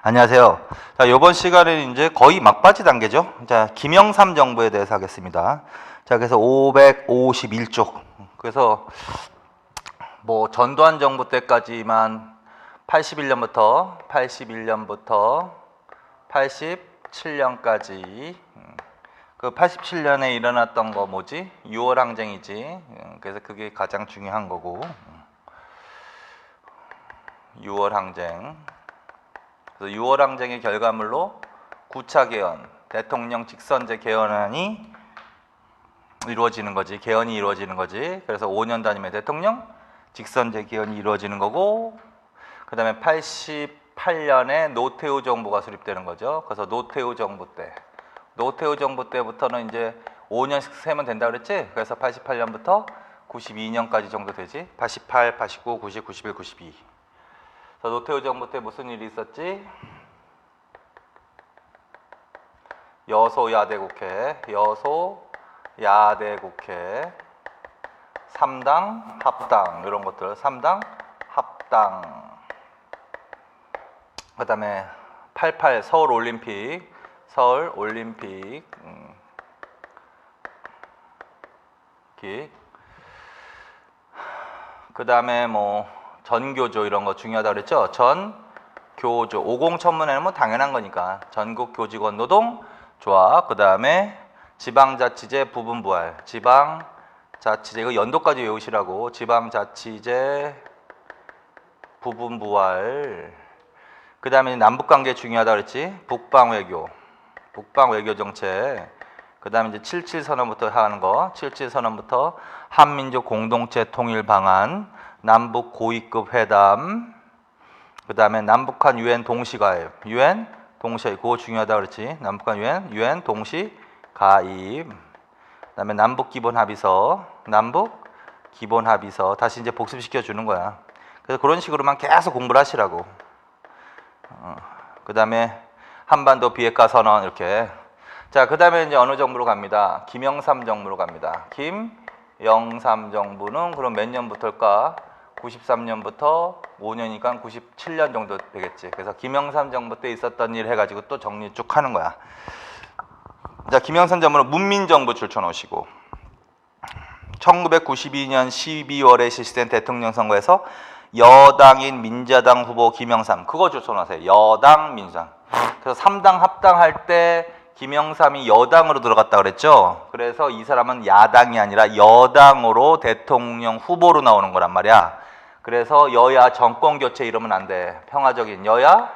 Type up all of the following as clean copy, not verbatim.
안녕하세요. 자, 이번 시간에는 이제 거의 막바지 단계죠. 자, 김영삼 정부에 대해서 하겠습니다. 자, 그래서 551쪽. 그래서 뭐 전두환 정부 때까지만 81년부터 87년까지 그 87년에 일어났던 거 뭐지? 6월 항쟁이지. 그래서 그게 가장 중요한 거고. 6월 항쟁. 그래서 6월 항쟁의 결과물로 9차 개헌, 대통령 직선제 개헌안이 이루어지는 거지. 개헌이 이루어지는 거지. 그래서 5년 단임의 대통령 직선제 개헌이 이루어지는 거고, 그 다음에 88년에 노태우 정부가 수립되는 거죠. 그래서 노태우 정부 때부터는 이제 5년씩 세면 된다 그랬지. 그래서 88년부터 92년까지 정도 되지. 88, 89, 90, 91, 92. 그래서 노태우 정부 때 무슨 일이 있었지? 여소야대국회, 3당 합당 이런 것들, 3당 합당. 그 다음에 88 서울올림픽. 그 다음에 뭐 전교조 이런 거 중요하다 그랬죠. 전교조 50 천문회는 뭐 당연한 거니까 전국 교직원 노동 조합. 그 다음에 지방자치제 부분부활. 지방자치제 이거 연도까지 외우시라고. 지방자치제 부분부활. 그 다음에 남북관계 중요하다 그랬지. 북방외교 정책. 그 다음에 이제 77선언부터 하는 거. 77선언부터 한민족 공동체 통일 방안, 남북 고위급 회담. 그 다음에 남북한 유엔 동시가입. 유엔 동시 그거 중요하다 그랬지. 남북한 유엔 동시 가입. 그다음에 남북 기본 합의서. 다시 이제 복습시켜 주는 거야. 그래서 그런 식으로만 계속 공부를 하시라고. 그다음에 한반도 비핵화 선언 이렇게. 자, 그다음에 이제 어느 정부로 갑니다. 김영삼 정부로 갑니다. 김영삼 정부는 그럼 몇 년부터일까? 93년부터 5년이니까 97년 정도 되겠지. 그래서 김영삼 정부 때 있었던 일 해가지고 또 정리 쭉 하는 거야. 자, 김영삼 정부는 문민정부 줄쳐놓으시고 1992년 12월에 실시된 대통령 선거에서 여당인 민자당 후보 김영삼 그거 줄쳐놓으세요. 여당 민주당. 그래서 3당 합당할 때 김영삼이 여당으로 들어갔다 그랬죠. 그래서 이 사람은 야당이 아니라 여당으로 대통령 후보로 나오는 거란 말이야. 그래서 여야 정권 교체 이러면 안 돼. 평화적인 여야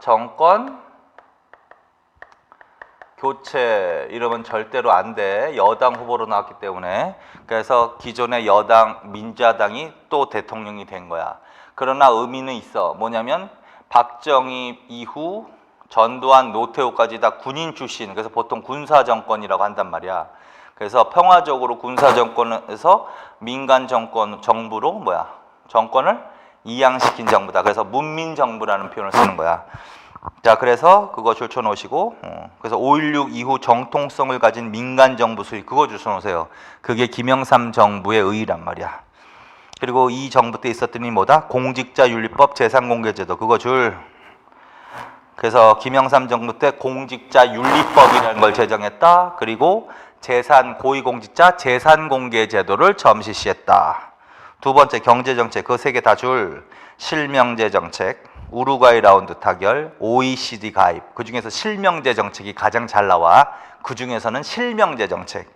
정권 교체 이러면 절대로 안 돼. 여당 후보로 나왔기 때문에. 그래서 기존의 여당 민자당이 또 대통령이 된 거야. 그러나 의미는 있어. 뭐냐면 박정희 이후 전두환 노태우까지 다 군인 출신. 그래서 보통 군사정권이라고 한단 말이야. 그래서 평화적으로 군사정권에서 민간 정부로 정권을 이양시킨 정부다. 그래서 문민정부라는 표현을 쓰는 거야. 자, 그래서 그거 줄쳐놓으시고, 그래서 5.16 이후 정통성을 가진 민간정부 수립 그거 줄쳐놓으세요. 그게 김영삼 정부의 의의란 말이야. 그리고 이 정부 때 있었던 일이 뭐다? 공직자윤리법 재산공개제도 그거 그래서 김영삼 정부 때 공직자윤리법이라는 걸 제정했다. 그리고 고위공직자 재산공개제도를 처음 실시했다. 두 번째 경제정책 그 세 개 다 실명제 정책, 우루과이 라운드 타결, OECD 가입. 그 중에서 실명제 정책이 가장 잘 나와. 그 중에서는 실명제 정책,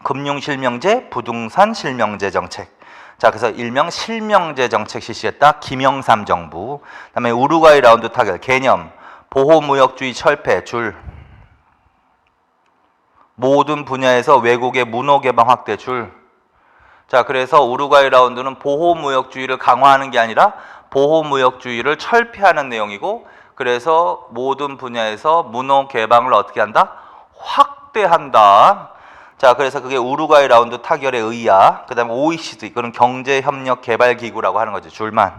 금융실명제, 부동산 실명제 정책. 자, 그래서 일명 실명제 정책 실시했다. 김영삼 정부. 그다음에 우루과이 라운드 타결 개념, 보호무역주의 철폐 모든 분야에서 외국의 문호 개방 확대 자, 그래서 우루과이 라운드는 보호무역주의를 강화하는 게 아니라 보호무역주의를 철폐하는 내용이고, 그래서 모든 분야에서 문호 개방을 어떻게 한다? 확대한다. 자, 그래서 그게 우루과이 라운드 타결의 의의야. 그 다음에 OECD, 그건 경제협력개발기구라고 하는 거지, 줄만.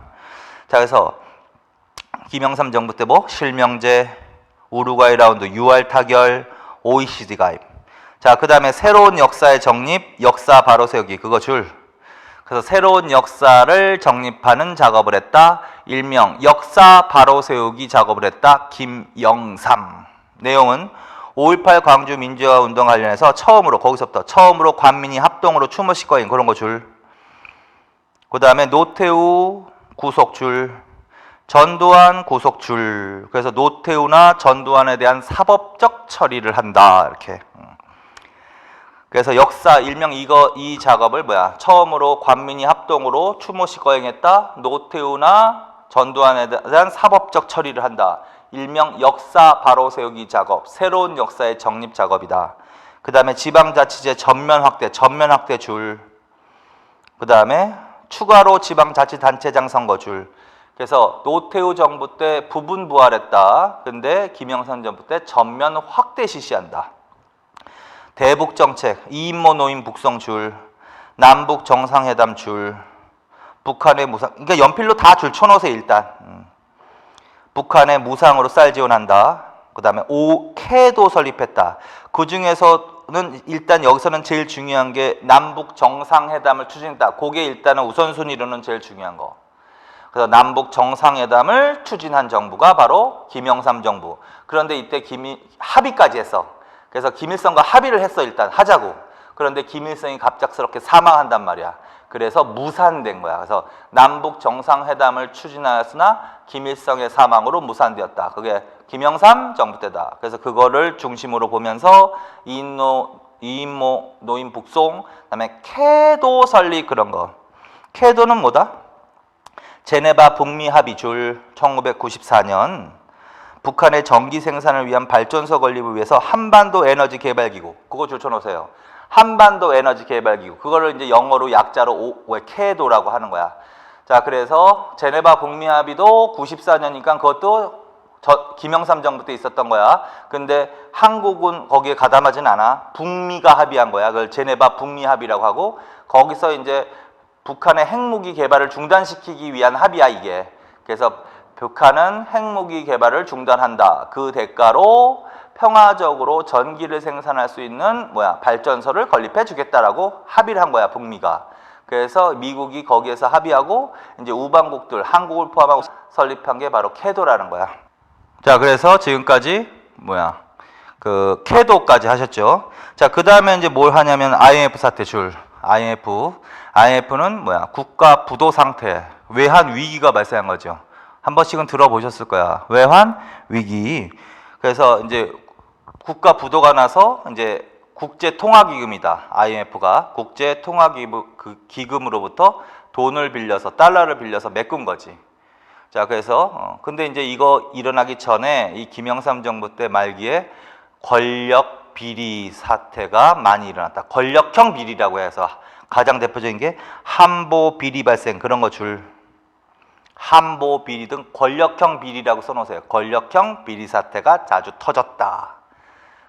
자, 그래서 김영삼 정부 때 실명제, 우루과이 라운드, UR 타결, OECD 가입. 자, 그 다음에 새로운 역사의 정립, 역사 바로 세우기, 그거 그래서 새로운 역사를 정립하는 작업을 했다. 일명 역사 바로 세우기 작업을 했다. 김영삼. 내용은 5.18 광주 민주화 운동 관련해서 거기서부터 처음으로 관민이 합동으로 추모식 거인 그런 거 줄. 그 다음에 노태우 구속줄, 전두환 구속줄. 그래서 노태우나 전두환에 대한 사법적 처리를 한다. 이렇게. 그래서 역사 일명 이 작업을 처음으로 관민이 합동으로 추모식 거행했다. 노태우나 전두환에 대한 사법적 처리를 한다. 일명 역사 바로 세우기 작업, 새로운 역사의 정립 작업이다. 그 다음에 지방자치제 전면 확대 줄. 그 다음에 추가로 지방자치단체장 선거 줄. 그래서 노태우 정부 때 부분 부활했다. 근데 김영삼 정부 때 전면 확대 실시한다. 대북 정책, 이인모 노인 북송 줄, 남북 정상회담 줄, 북한의 무상, 그러니까 연필로 다 줄 쳐놓으세요 일단. 북한의 무상으로 쌀 지원한다. 그 다음에 캐도 설립했다. 그 중에서는 일단 여기서는 제일 중요한 게 남북 정상회담을 추진했다. 그게 일단은 우선순위로는 제일 중요한 거. 그래서 남북 정상회담을 추진한 정부가 바로 김영삼 정부. 그런데 이때 합의까지 했어. 그래서 김일성과 합의를 했어. 일단 하자고. 그런데 김일성이 갑작스럽게 사망한단 말이야. 그래서 무산된 거야. 그래서 남북 정상회담을 추진하였으나 김일성의 사망으로 무산되었다. 그게 김영삼 정부 때다. 그래서 그거를 중심으로 보면서 이인모 노인 북송, 그다음에 캐도 설립 그런 거. 캐도는 뭐다? 제네바 북미 합의 줄 1994년 북한의 전기 생산을 위한 발전소 건립을 위해서 한반도 에너지 개발 기구. 그거 줄쳐놓으세요. 한반도 에너지 개발 기구. 그거를 이제 영어로 약자로 캐도라고 하는 거야. 자, 그래서 제네바 북미 합의도 94년이니까 그것도 김영삼 정부 때 있었던 거야. 근데 한국은 거기에 가담하진 않아. 북미가 합의한 거야. 그걸 제네바 북미 합의라고 하고 거기서 이제 북한의 핵무기 개발을 중단시키기 위한 합의야, 이게. 그래서 북한은 핵무기 개발을 중단한다. 그 대가로 평화적으로 전기를 생산할 수 있는 발전소를 건립해 주겠다라고 합의를 한 거야, 북미가. 그래서 미국이 거기에서 합의하고 이제 우방국들, 한국을 포함하고 설립한 게 바로 캐도라는 거야. 자, 그래서 지금까지 캐도까지 하셨죠. 자, 그 다음에 이제 뭘 하냐면 IMF 사태 줄. IMF는 국가 부도 상태, 외환 위기가 발생한 거죠. 한 번씩은 들어보셨을 거야. 외환 위기. 그래서 이제 국가 부도가 나서 이제 국제통화기금이다. IMF가 국제통화기금으로부터 돈을 빌려서 달러를 빌려서 메꾼 거지. 자, 그래서 근데 이제 이거 일어나기 전에 이 김영삼 정부 때 말기에 권력 비리 사태가 많이 일어났다. 권력형 비리라고 해서 가장 대표적인 게 한보 비리 발생 그런 거 줄. 한보 비리 등 권력형 비리라고 써놓으세요. 권력형 비리 사태가 자주 터졌다.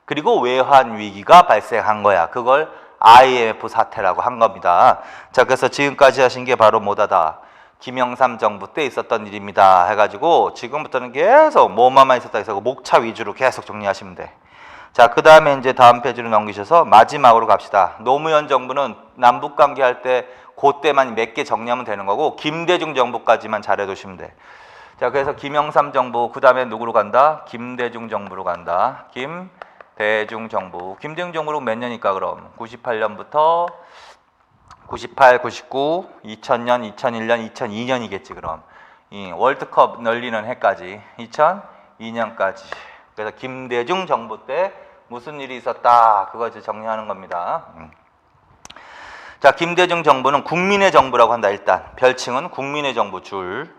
그리고 외환 위기가 발생한 거야. 그걸 IMF 사태라고 한 겁니다. 자, 그래서 지금까지 하신 게 바로 뭐다다. 김영삼 정부 때 있었던 일입니다. 해가지고 지금부터는 계속 뭐만 있었다 해서 목차 위주로 계속 정리하시면 돼. 자, 그 다음에 이제 다음 페이지로 넘기셔서 마지막으로 갑시다. 노무현 정부는 남북관계 할 때 그때만 몇 개 정리하면 되는 거고 김대중 정부까지만 잘해두시면 돼. 자, 그래서 김영삼 정부 그 다음에 누구로 간다? 김대중 정부로 간다. 김대중 정부. 김대중 정부로 몇 년일까 그럼? 98년부터 98, 99, 2000년, 2001년, 2002년이겠지 그럼. 이 월드컵 열리는 해까지 2002년까지. 그래서 김대중 정부 때 무슨 일이 있었다 그거 이제 정리하는 겁니다. 자, 김대중 정부는 국민의 정부라고 한다. 일단 별칭은 국민의 정부 줄.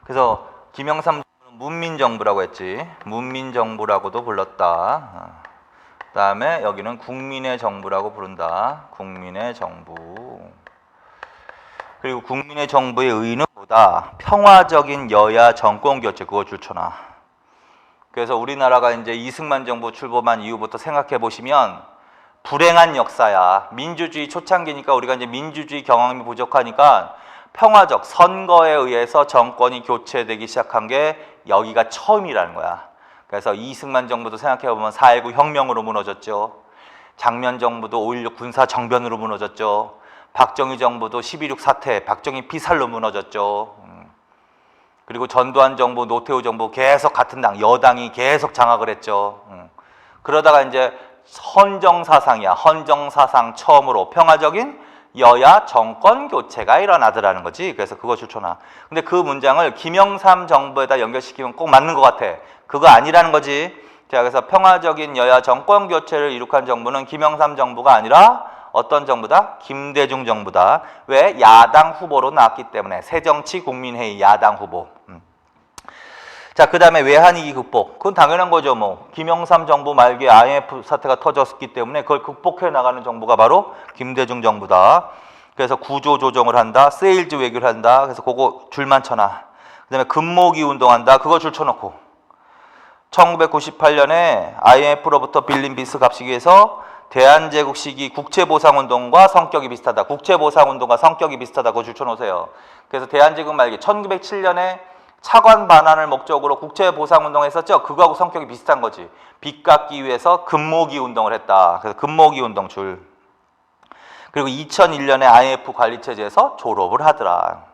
그래서 김영삼 정부는 문민정부라고 했지. 문민정부라고도 불렀다. 그 다음에 여기는 국민의 정부라고 부른다. 국민의 정부. 그리고 국민의 정부의 의의는 뭐다? 평화적인 여야 정권 교체. 그거 줄쳐놔. 그래서 우리나라가 이제 이승만 정부 출범한 이후부터 생각해 보시면 불행한 역사야. 민주주의 초창기니까 우리가 이제 민주주의 경험이 부족하니까 평화적 선거에 의해서 정권이 교체되기 시작한 게 여기가 처음이라는 거야. 그래서 이승만 정부도 생각해 보면 4.19 혁명으로 무너졌죠. 장면 정부도 5.16 군사 정변으로 무너졌죠. 박정희 정부도 12.6 사태, 박정희 피살로 무너졌죠. 그리고 전두환 정부, 노태우 정부 계속 같은 당, 여당이 계속 장악을 했죠. 그러다가 이제 헌정사상이야. 헌정사상 처음으로 평화적인 여야 정권 교체가 일어나더라는 거지. 그래서 그거 추천하. 근데 그 문장을 김영삼 정부에다 연결시키면 꼭 맞는 것 같아. 그거 아니라는 거지. 자, 그래서 평화적인 여야 정권 교체를 이룩한 정부는 김영삼 정부가 아니라 어떤 정부다? 김대중 정부다. 왜? 야당 후보로 나왔기 때문에. 새정치국민회의 야당 후보. 자, 그 다음에 외환위기 극복. 그건 당연한 거죠. 뭐 김영삼 정부 말기에 IMF 사태가 터졌기 때문에 그걸 극복해 나가는 정부가 바로 김대중 정부다. 그래서 구조 조정을 한다. 세일즈 외교를 한다. 그래서 그거 줄만 쳐놔. 그 다음에 금모기 운동한다. 그거 줄 쳐놓고 1998년에 IMF로부터 빌린 빚을 갚기 위해서 대한제국 시기 국채보상운동과 성격이 비슷하다. 국채보상운동과 성격이 비슷하다. 그거 줄 쳐놓으세요. 그래서 대한제국 말기 1907년에 차관 반환을 목적으로 국채보상운동을 했었죠. 그거하고 성격이 비슷한 거지. 빚 갚기 위해서 금모기 운동을 했다. 그래서 금모기 운동 줄. 그리고 2001년에 IMF 관리체제에서 졸업을 하더라.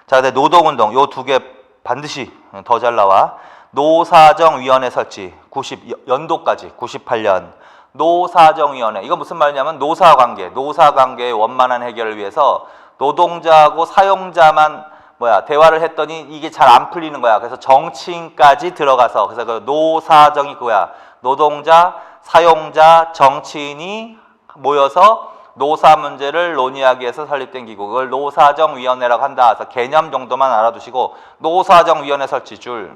자, 근데 노동운동 요 두 개 반드시 더 잘 나와. 노사정위원회 설치 90연도까지 98년 노사정위원회. 이거 무슨 말이냐면 노사관계의 원만한 해결을 위해서 노동자하고 사용자만 대화를 했더니 이게 잘 안 풀리는 거야. 그래서 정치인까지 들어가서 그래서 그 노사정이 그거야. 노동자, 사용자, 정치인이 모여서 노사 문제를 논의하기 위해서 설립된 기구. 그걸 노사정위원회라고 한다. 그래서 개념 정도만 알아두시고 노사정위원회 설치 줄.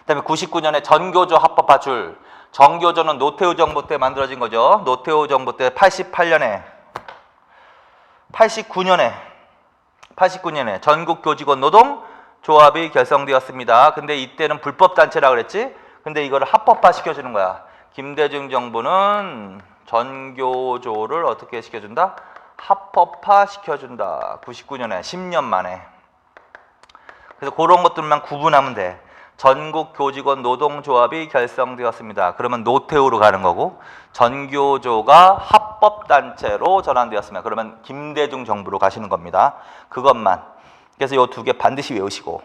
그다음에 99년에 전교조 합법화 줄. 전교조는 노태우 정부 때 만들어진 거죠. 노태우 정부 때 89년에 전국교직원 노동조합이 결성되었습니다. 근데 이때는 불법단체라고 그랬지? 근데 이거를 합법화 시켜주는 거야. 김대중 정부는 전교조를 어떻게 시켜준다? 합법화 시켜준다. 99년에 10년 만에. 그래서 그런 것들만 구분하면 돼. 전국교직원 노동조합이 결성되었습니다. 그러면 노태우로 가는 거고 전교조가 합법단체로 전환되었습니다. 그러면 김대중 정부로 가시는 겁니다. 그것만. 그래서 이 두 개 반드시 외우시고.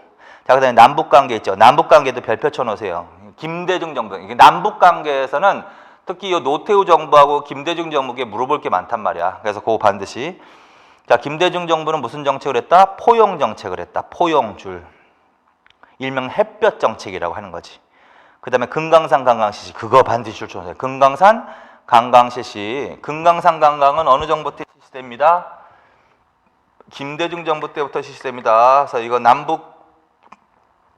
자, 그 다음에 남북관계 있죠. 남북관계도 별표 쳐놓으세요. 김대중 정부. 남북관계에서는 특히 이 노태우 정부하고 김대중 정부에 물어볼 게 많단 말이야. 그래서 그거 반드시. 자, 김대중 정부는 무슨 정책을 했다? 포용 정책을 했다. 포용줄. 일명 햇볕 정책이라고 하는 거지. 그 다음에 금강산 관광실시. 그거 반드시 줄 쳐놓으세요. 금강산 관광실시. 금강산 관광은 어느 정부 때 실시됩니다? 김대중 정부 때부터 실시됩니다. 그래서 이거 남북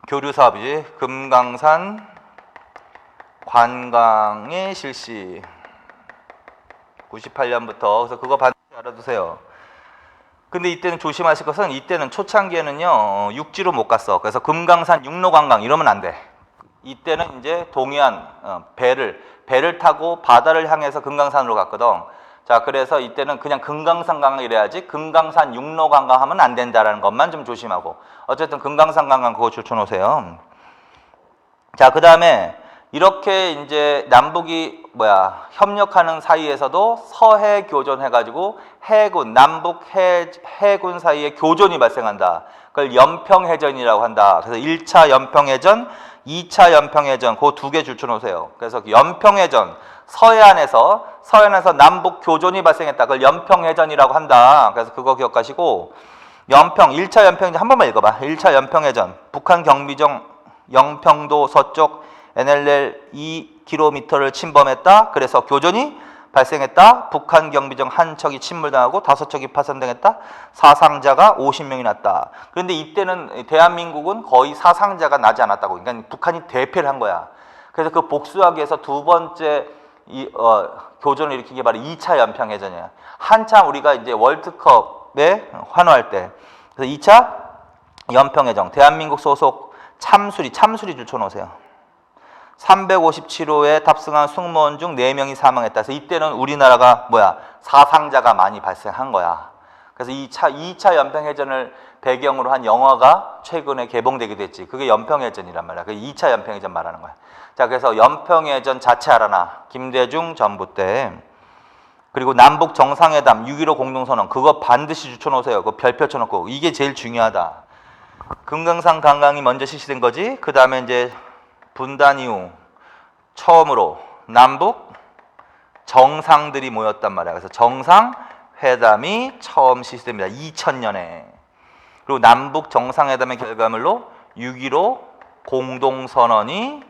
교류 사업이지. 금강산 관광의 실시 98년부터. 그래서 그거 반드시 알아두세요. 근데 이때는 조심하실 것은 이때는 초창기에는요 육지로 못 갔어. 그래서 금강산 육로관광 이러면 안 돼. 이때는 이제 동해안 배를 타고 바다를 향해서 금강산으로 갔거든. 자, 그래서 이때는 그냥 금강산 관광 이래야지 금강산 육로관광 하면 안 된다라는 것만 좀 조심하고. 어쨌든 금강산 관광 그거 줄쳐놓으세요. 자, 그 다음에 이렇게 이제 남북이 협력하는 사이에서도 서해 교전 해가지고 해군, 남북 해군 사이에 교전이 발생한다. 그걸 연평해전이라고 한다. 그래서 1차 연평해전, 2차 연평해전 그 두 개 줄쳐놓으세요. 그래서 연평해전, 서해안에서 남북 교전이 발생했다. 그걸 연평해전이라고 한다. 그래서 그거 기억하시고 1차 연평해전 한 번만 읽어봐. 1차 연평해전, 북한 경비정 영평도 서쪽 NLL 2km를 침범했다. 그래서 교전이 발생했다. 북한 경비정 한 척이 침몰당하고 5척이 파손당했다. 사상자가 50명이 났다. 그런데 이때는 대한민국은 거의 사상자가 나지 않았다고. 그러니까 북한이 대패를 한 거야. 그래서 그 복수하기 위해서 두 번째 교전을 일으킨 게 바로 2차 연평해전이야. 한참 우리가 이제 월드컵에 환호할 때. 그래서 2차 연평해전, 대한민국 소속 참수리 줄 쳐놓으세요. 357호에 탑승한 승무원 중 4명이 사망했다. 그래서 이때는 우리나라가 사상자가 많이 발생한 거야. 그래서 2차 연평해전을 배경으로 한 영화가 최근에 개봉되기도 했지. 그게 연평해전이란 말이야. 그게 2차 연평해전 말하는 거야. 자, 그래서 연평해전 자체 알아놔. 김대중 정부 때. 그리고 남북 정상회담 6.15 공동선언 그거 반드시 줄쳐놓으세요. 그거 별표 쳐놓고 이게 제일 중요하다. 금강산 관광이 먼저 실시된 거지. 그 다음에 이제 분단 이후 처음으로 남북 정상들이 모였단 말이야. 그래서 정상회담이 처음 실시됩니다. 2000년에. 그리고 남북 정상회담의 결과물로 6.15 공동선언이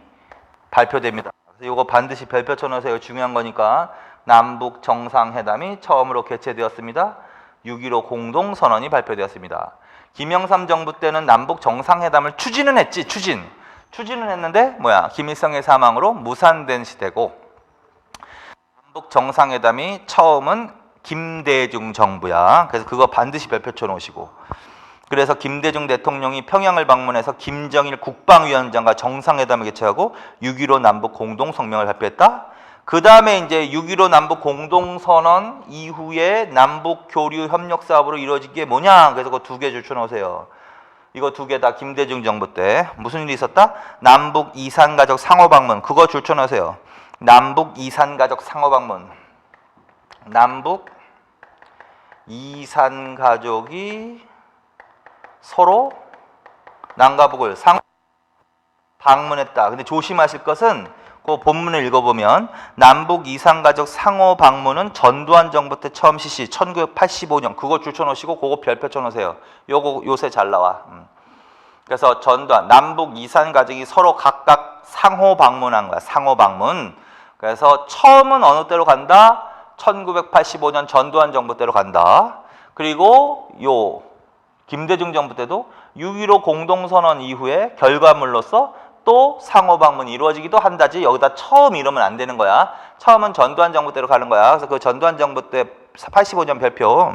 발표됩니다. 그래서 이거 반드시 별표 쳐놓으세요. 중요한 거니까. 남북 정상회담이 처음으로 개최되었습니다. 6.15 공동선언이 발표되었습니다. 김영삼 정부 때는 남북 정상회담을 추진은 했지. 추진은 했는데 뭐야? 김일성의 사망으로 무산된 시대고 남북 정상회담이 처음은 김대중 정부야. 그래서 그거 반드시 별표 쳐놓으시고 그래서 김대중 대통령이 평양을 방문해서 김정일 국방위원장과 정상회담을 개최하고 6.15 남북 공동성명을 발표했다. 그 다음에 이제 6.15 남북 공동선언 이후에 남북 교류 협력 사업으로 이루어진 게 뭐냐? 그래서 그 두 개 줄쳐놓으세요. 이거 두 개 다 김대중 정부 때 무슨 일이 있었다? 남북 이산가족 상호방문 그거 줄쳐놓으세요. 남북 이산가족 상호방문 남북 이산가족이 서로 남과 북을 상호 방문했다. 근데 조심하실 것은 그 본문을 읽어보면 남북 이산가족 상호 방문은 전두환 정부 때 처음 실시 1985년 그거 줄쳐놓으시고 그거 별표 쳐놓으세요. 요거 요새 잘 나와. 그래서 전두환 남북 이산가족이 서로 각각 상호 방문한 거야. 상호 방문. 그래서 처음은 어느 때로 간다? 1985년 전두환 정부 때로 간다. 그리고 요 김대중 정부 때도 6.15 공동선언 이후에 결과물로서 또 상호방문이 이루어지기도 한다지 여기다 처음 이러면 안 되는 거야. 처음은 전두환 정부 때로 가는 거야. 그래서 그 전두환 정부 때 85년 별표.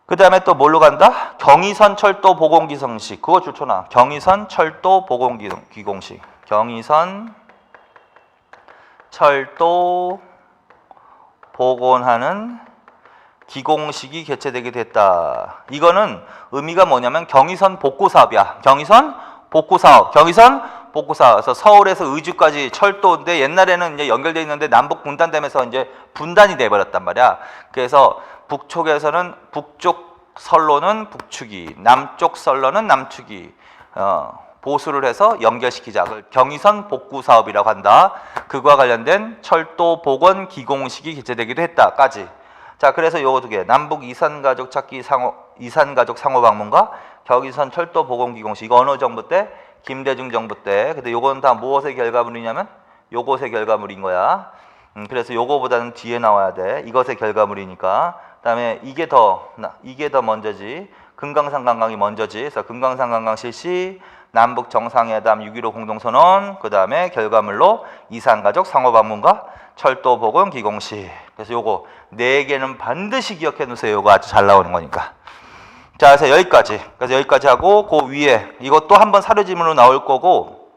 그 다음에 또 뭘로 간다? 경의선 철도 복원기공식 그거 줄쳐놔. 경의선 철도 복원기공식 경의선 철도 복원하는 기공식이 개최되게 됐다. 이거는 의미가 뭐냐면 경의선 복구 사업이야. 경의선 복구 사업. 그래서 서울에서 의주까지 철도인데 옛날에는 이제 연결돼 있는데 남북 분단되면서 이제 분단이 돼 버렸단 말이야. 그래서 북쪽에서는 북쪽 선로는 북축이, 남쪽 선로는 남축이 보수를 해서 연결시키자. 그걸 경의선 복구 사업이라고 한다. 그와 관련된 철도 복원 기공식이 개최되기도 했다까지. 자, 그래서 요거 두 개. 남북 이산가족 찾기 이산가족 상호 방문과 경의선 철도 복원 기공식. 이거 어느 정부 때? 김대중 정부 때. 근데 요건 다 무엇의 결과물이냐면 요것의 결과물인 거야. 그래서 요거보다는 뒤에 나와야 돼. 이것의 결과물이니까. 그다음에 이게 더 먼저지. 금강산 관광이 먼저지. 그래서 금강산 관광 실시, 남북 정상회담 6.15 공동선언, 그다음에 결과물로 이산가족 상호 방문과 철도 복원 기공식. 그래서 요거 네 개는 반드시 기억해 놓으세요. 요거 아주 잘 나오는 거니까. 자, 그래서 여기까지 하고 그 위에 이것도 한번 사료 지문으로 나올 거고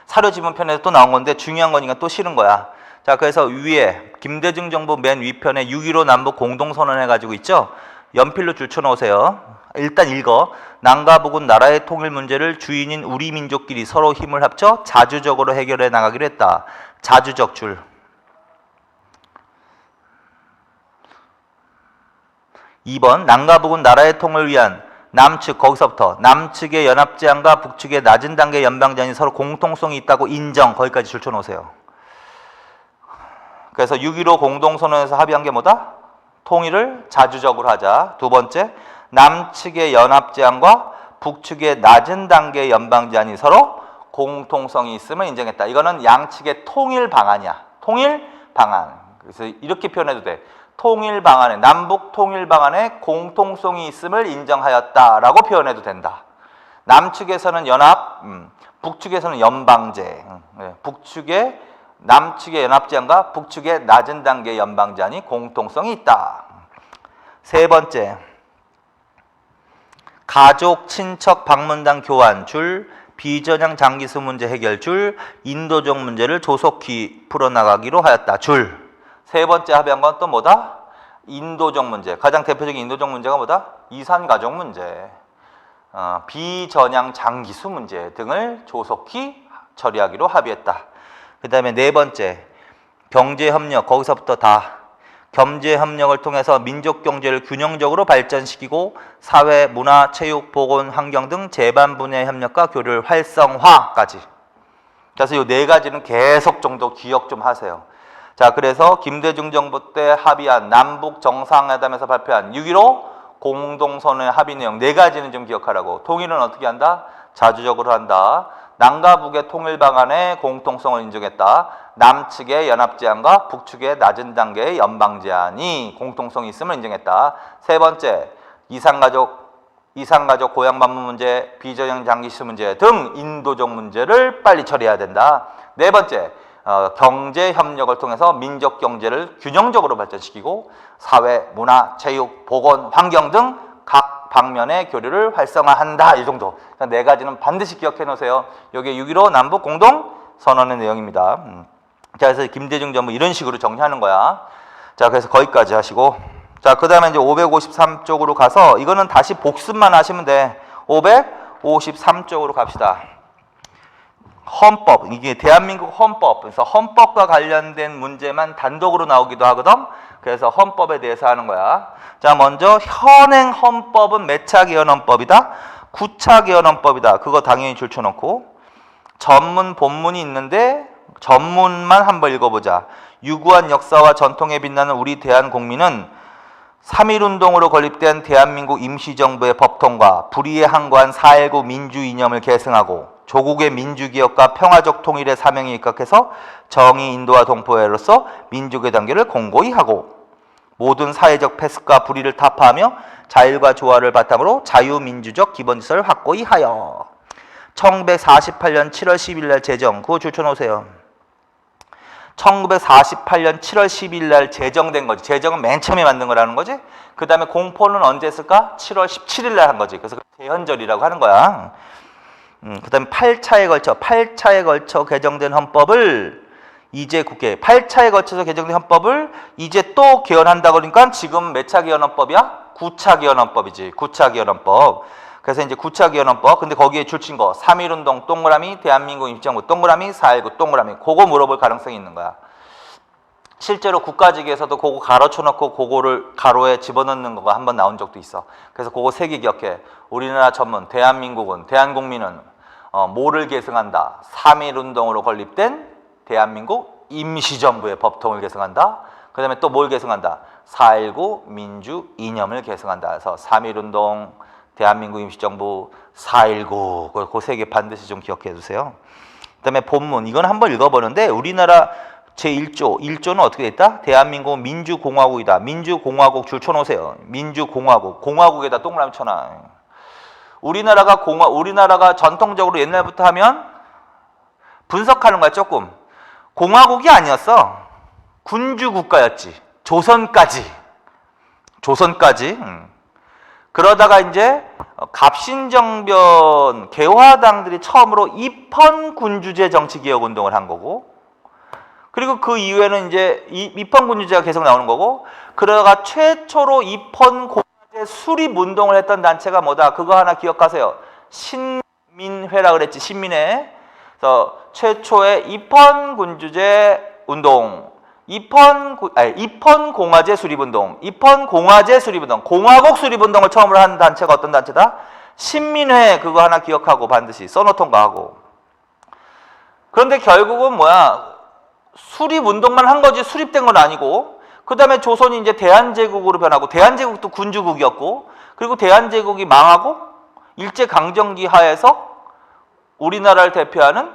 사료 지문 편에서 또 나온 건데 중요한 거니까 또 싫은 거야. 자, 그래서 위에 김대중 정부 맨 위편에 6.15 남북 공동선언 해가지고 있죠. 연필로 줄쳐 놓으세요. 일단 읽어. 남과 북은 나라의 통일 문제를 주인인 우리 민족끼리 서로 힘을 합쳐 자주적으로 해결해 나가기로 했다. 자주적 줄. 2번 남과 북은 나라의 통일을 위한 남측 거기서부터 남측의 연합제한과 북측의 낮은 단계 연방제한이 서로 공통성이 있다고 인정. 거기까지 줄쳐 놓으세요. 그래서 6.15 공동선언에서 합의한 게 뭐다? 통일을 자주적으로 하자. 두 번째, 남측의 연합제한과 북측의 낮은 단계 연방제한이 서로 공통성이 있음을 인정했다. 이거는 양측의 통일 방안이야. 통일 방안. 그래서 이렇게 표현해도 돼. 통일 방안에, 남북 통일 방안에 공통성이 있음을 인정하였다라고 표현해도 된다. 남측에서는 연합, 북측에서는 연방제. 남측의 연합제한과 북측의 낮은 단계 연방제한이 공통성이 있다. 세 번째, 가족, 친척, 방문단 교환 줄, 비전향 장기수 문제 해결 줄, 인도적 문제를 조속히 풀어나가기로 하였다. 줄. 세 번째 합의한 건 또 뭐다? 인도적 문제. 가장 대표적인 인도적 문제가 뭐다? 이산가족 문제, 비전향 장기수 문제 등을 조속히 처리하기로 합의했다. 그 다음에 네 번째, 경제협력. 거기서부터 다 경제 협력을 통해서 민족 경제를 균형적으로 발전시키고 사회, 문화, 체육, 보건, 환경 등 제반 분야의 협력과 교류를 활성화까지. 그래서 이 네 가지는 계속 정도 기억 좀 하세요. 자, 그래서 김대중 정부 때 합의한 남북 정상회담에서 발표한 6.15 공동선언의 합의 내용 네 가지는 좀 기억하라고. 통일은 어떻게 한다? 자주적으로 한다. 남과 북의 통일 방안의 공통성을 인정했다. 남측의 연합제한과 북측의 낮은 단계의 연방제한이 공통성이 있음을 인정했다. 세 번째, 이산가족 고향 방문 문제, 비전형 장기시 문제 등 인도적 문제를 빨리 처리해야 된다. 네 번째, 경제 협력을 통해서 민족 경제를 균형적으로 발전시키고 사회, 문화, 체육, 보건, 환경 등 각 방면의 교류를 활성화한다. 이 정도. 네 가지는 반드시 기억해 놓으세요. 이게 6.15 남북 공동 선언의 내용입니다. 자, 그래서 김대중 정부 이런 식으로 정리하는 거야. 자, 그래서 거기까지 하시고, 자, 그 다음에 이제 553쪽으로 가서 이거는 다시 복습만 하시면 돼. 553쪽으로 갑시다. 헌법, 이게 대한민국 헌법, 그래서 헌법과 관련된 문제만 단독으로 나오기도 하거든. 그래서 헌법에 대해서 하는 거야. 자, 먼저 현행 헌법은 몇 차 개헌 헌법이다? 9차 개헌 헌법이다. 그거 당연히 줄쳐놓고, 전문 본문이 있는데 전문만 한번 읽어보자. 유구한 역사와 전통에 빛나는 우리 대한국민은 3.1운동으로 건립된 대한민국 임시정부의 법통과 불의에 항거한 4.19 민주 이념을 계승하고 조국의 민주기업과 평화적 통일의 사명에 입각해서 정의 인도와 동포회로서 민족의 단계를 공고히 하고 모든 사회적 패습과 불의를 타파하며 자율과 조화를 바탕으로 자유민주적 기본질서를 확고히 하여 1948년 7월 10일 날 제정, 그거 줄쳐놓으세요. 1948년 7월 10일 날 제정된 거지. 제정은 맨 처음에 만든 거라는 거지. 그 다음에 공포는 언제 했을까? 7월 17일 날 한 거지. 그래서 제헌절이라고 하는 거야. 그 다음에 8차에 걸쳐 개정된 헌법을 이제 국회 8차에 걸쳐서 개정된 헌법을 이제 또 개헌한다 그러니까 지금 몇 차 개헌 헌법이야? 9차 개헌 헌법이지. 9차 개헌 헌법. 그래서 이제 9차 개헌 헌법. 근데 거기에 줄친 거 3.1운동 동그라미, 대한민국 임시정부 동그라미, 4.19 동그라미. 그거 물어볼 가능성이 있는 거야. 실제로 국가직에서도 그거 가로쳐 놓고 그거를 가로에 집어넣는 거가 한번 나온 적도 있어. 그래서 그거 세 개 기억해. 우리나라 전문 대한민국은 대한국민은 뭐를 계승한다? 3.1운동으로 건립된 대한민국 임시정부의 법통을 계승한다. 그 다음에 또 뭘 계승한다? 4.19 민주 이념을 계승한다. 그래서 3.1운동, 대한민국 임시정부, 4.19 그 세 개 반드시 좀 기억해 두세요. 그 다음에 본문 이건 한번 읽어보는데 우리나라 제1조는 어떻게 돼 있다? 대한민국은 민주공화국이다. 민주공화국 줄 쳐놓으세요. 민주공화국. 공화국에다 동그라미 쳐놔. 우리나라가 전통적으로 옛날부터 하면 분석하는 거야 조금. 공화국이 아니었어. 군주국가였지. 조선까지. 그러다가 이제 갑신정변 개화당들이 처음으로 입헌군주제 정치개혁운동을 한 거고 그리고 그 이후에는 이제 입헌군주제가 계속 나오는 거고 그러다가 최초로 입헌공화제 수립운동을 했던 단체가 뭐다? 그거 하나 기억하세요. 신민회라 그랬지. 신민회. 그래서 최초의 입헌군주제 운동 입헌공화제 수립운동, 공화국 수립운동을 처음으로 한 단체가 어떤 단체다? 신민회. 그거 하나 기억하고 반드시 써놓던가 하고. 그런데 결국은 뭐야? 수립운동만 한 거지 수립된 건 아니고 그 다음에 조선이 이제 대한제국으로 변하고 대한제국도 군주국이었고 그리고 대한제국이 망하고 일제강점기 하에서 우리나라를 대표하는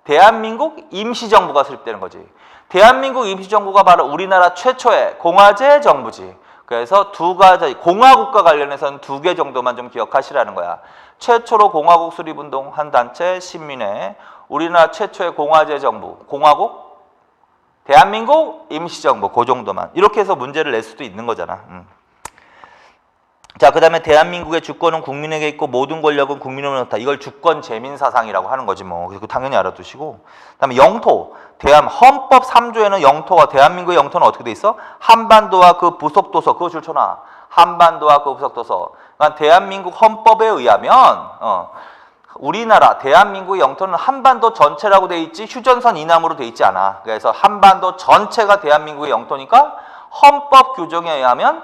대한민국 임시정부가 수립되는 거지. 대한민국 임시정부가 바로 우리나라 최초의 공화제 정부지. 그래서 두 가지 공화국과 관련해서는 두 개 정도만 좀 기억하시라는 거야. 최초로 공화국 수립운동 한 단체 신민회, 우리나라 최초의 공화제 정부, 공화국, 대한민국 임시정부 그 정도만. 이렇게 해서 문제를 낼 수도 있는 거잖아. 자, 그 다음에 대한민국의 주권은 국민에게 있고 모든 권력은 국민으로 놓다. 이걸 주권 재민사상이라고 하는 거지 뭐. 그래서 당연히 알아두시고. 그 다음에 영토. 헌법 3조에는 영토가 대한민국의 영토는 어떻게 돼 있어? 한반도와 그 부속도서. 그거 줄쳐놔. 한반도와 그 부속도서. 그러니까 대한민국 헌법에 의하면 우리나라 대한민국의 영토는 한반도 전체라고 돼 있지 휴전선 이남으로 돼 있지 않아. 그래서 한반도 전체가 대한민국의 영토니까 헌법 규정에 의하면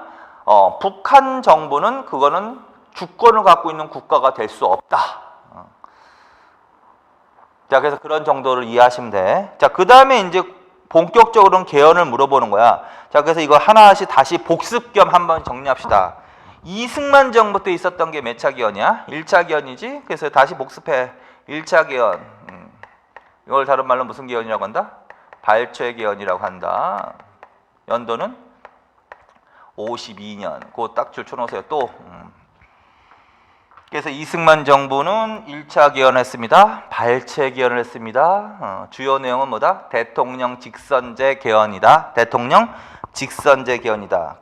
북한 정부는 그거는 주권을 갖고 있는 국가가 될 수 없다. 자, 그래서 그런 정도를 이해하시면 돼. 자, 그 다음에 이제 본격적으로는 개헌을 물어보는 거야. 자, 그래서 이거 하나씩 다시 복습 겸 한번 정리합시다. 이승만 정부 때 있었던 게 몇 차 개헌이야? 1차 개헌이지? 그래서 다시 복습해. 1차 개헌. 이걸 다른 말로 무슨 개헌이라고 한다? 발췌 개헌이라고 한다. 연도는 52년. 그거 딱 줄쳐놓으세요. 또. 그래서 이승만 정부는 1차 개헌했습니다. 발췌 개헌을 했습니다. 주요 내용은 뭐다? 대통령 직선제 개헌이다. 대통령 직선제 개헌이다.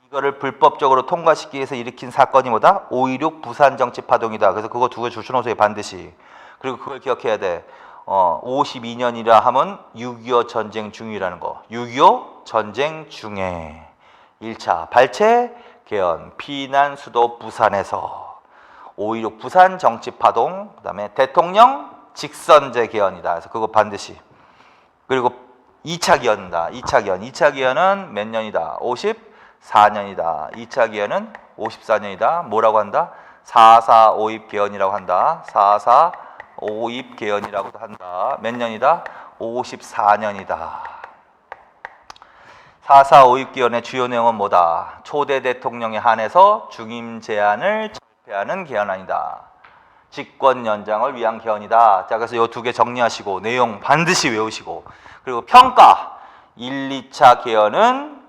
이거를 불법적으로 통과시키기 위해서 일으킨 사건이 뭐다? 5.16 부산 정치 파동이다. 그래서 그거 두 개 줄쳐놓으세요. 반드시. 그리고 그걸 기억해야 돼. 52년이라 하면 6.25 전쟁 중이라는 거. 6.25 전쟁 중에 1차 발췌 개헌 피난 수도 부산에서 5.16 부산 정치 파동, 그 다음에 대통령 직선제 개헌이다. 그래서 그거 반드시. 그리고 2차 개헌이다. 2차 개헌. 2차 개헌은 몇 년이다? 54년이다. 2차 개헌은 54년이다. 뭐라고 한다? 4.4 5.2 개헌이라고 한다. 4.4 5.2 개헌이라고도 한다. 몇 년이다? 54년이다. 4.4 5.2 개헌의 주요 내용은 뭐다? 초대 대통령에 한해서 중임 제한을 철폐하는 개헌안이다. 직권 연장을 위한 개헌이다. 자, 그래서 이 두 개 정리하시고 내용 반드시 외우시고, 그리고 평가 1, 2차 개헌은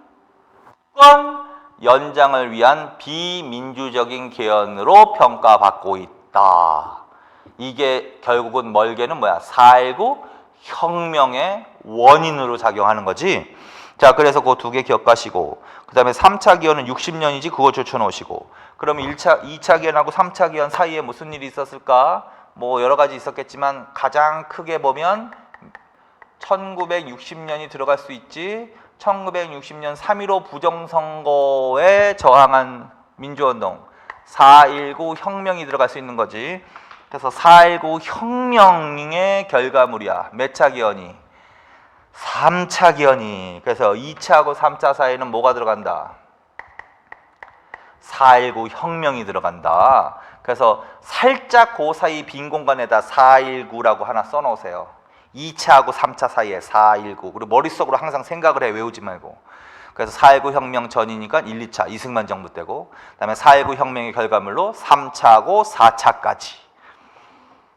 직권 연장을 위한 비민주적인 개헌으로 평가받고 있다. 이게 결국은 멀게는 뭐야? 4.19 혁명의 원인으로 작용하는 거지. 자, 그래서 그 두 개 기억하시고, 그 다음에 3차 개헌은 60년이지. 그거 줄쳐놓으시고, 그러면 2차 개헌하고 3차 개헌 사이에 무슨 일이 있었을까? 뭐 여러 가지 있었겠지만 가장 크게 보면 1960년이 들어갈 수 있지. 1960년 3.15 부정선거에 저항한 민주운동, 4.19 혁명이 들어갈 수 있는 거지. 그래서 4.19 혁명의 결과물이야. 몇 차 개헌이? 3차 개헌이. 그래서 2차하고 3차 사이에는 뭐가 들어간다? 4.19 혁명이 들어간다. 그래서 살짝 그 사이 빈 공간에다 4.19라고 하나 써놓으세요. 2차하고 3차 사이에 4.19. 그리고 머릿속으로 항상 생각을 해. 외우지 말고. 그래서 4.19 혁명 전이니까 1, 2차 이승만 정부 때고, 그 다음에 4.19 혁명의 결과물로 3차하고 4차까지.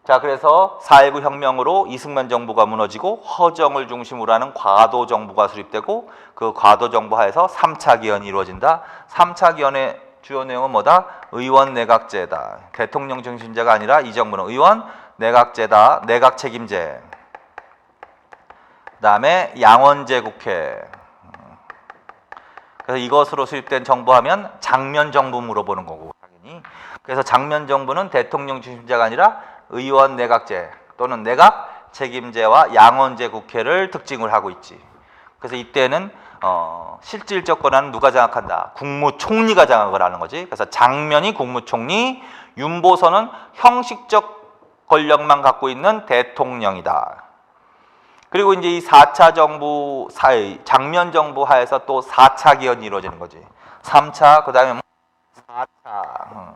자, 그래서 4.19 혁명으로 이승만 정부가 무너지고 허정을 중심으로 하는 과도 정부가 수립되고, 그 과도 정부 하에서 3차 개헌이 이루어진다. 3차 개헌의 주요 내용은 뭐다? 의원 내각제다. 대통령 중심제가 아니라 이 정부는 의원 내각제다. 내각 책임제. 그 다음에 양원제 국회. 그래서 이것으로 수립된 정부 하면 장면 정부 물어보는 거고, 당연히. 그래서 장면 정부는 대통령 중심제가 아니라 의원 내각제 또는 내각 책임제와 양원제 국회를 특징을 하고 있지. 그래서 이때는 실질적 권한은 누가 장악한다? 국무총리가 장악을 하는 거지. 그래서 장면이 국무총리, 윤보선은 형식적 권력만 갖고 있는 대통령이다. 그리고 이제 이 4차 정부 사이, 장면 정부 하에서 또 4차 개헌이 이루어지는 거지. 3차, 그 다음에 4차.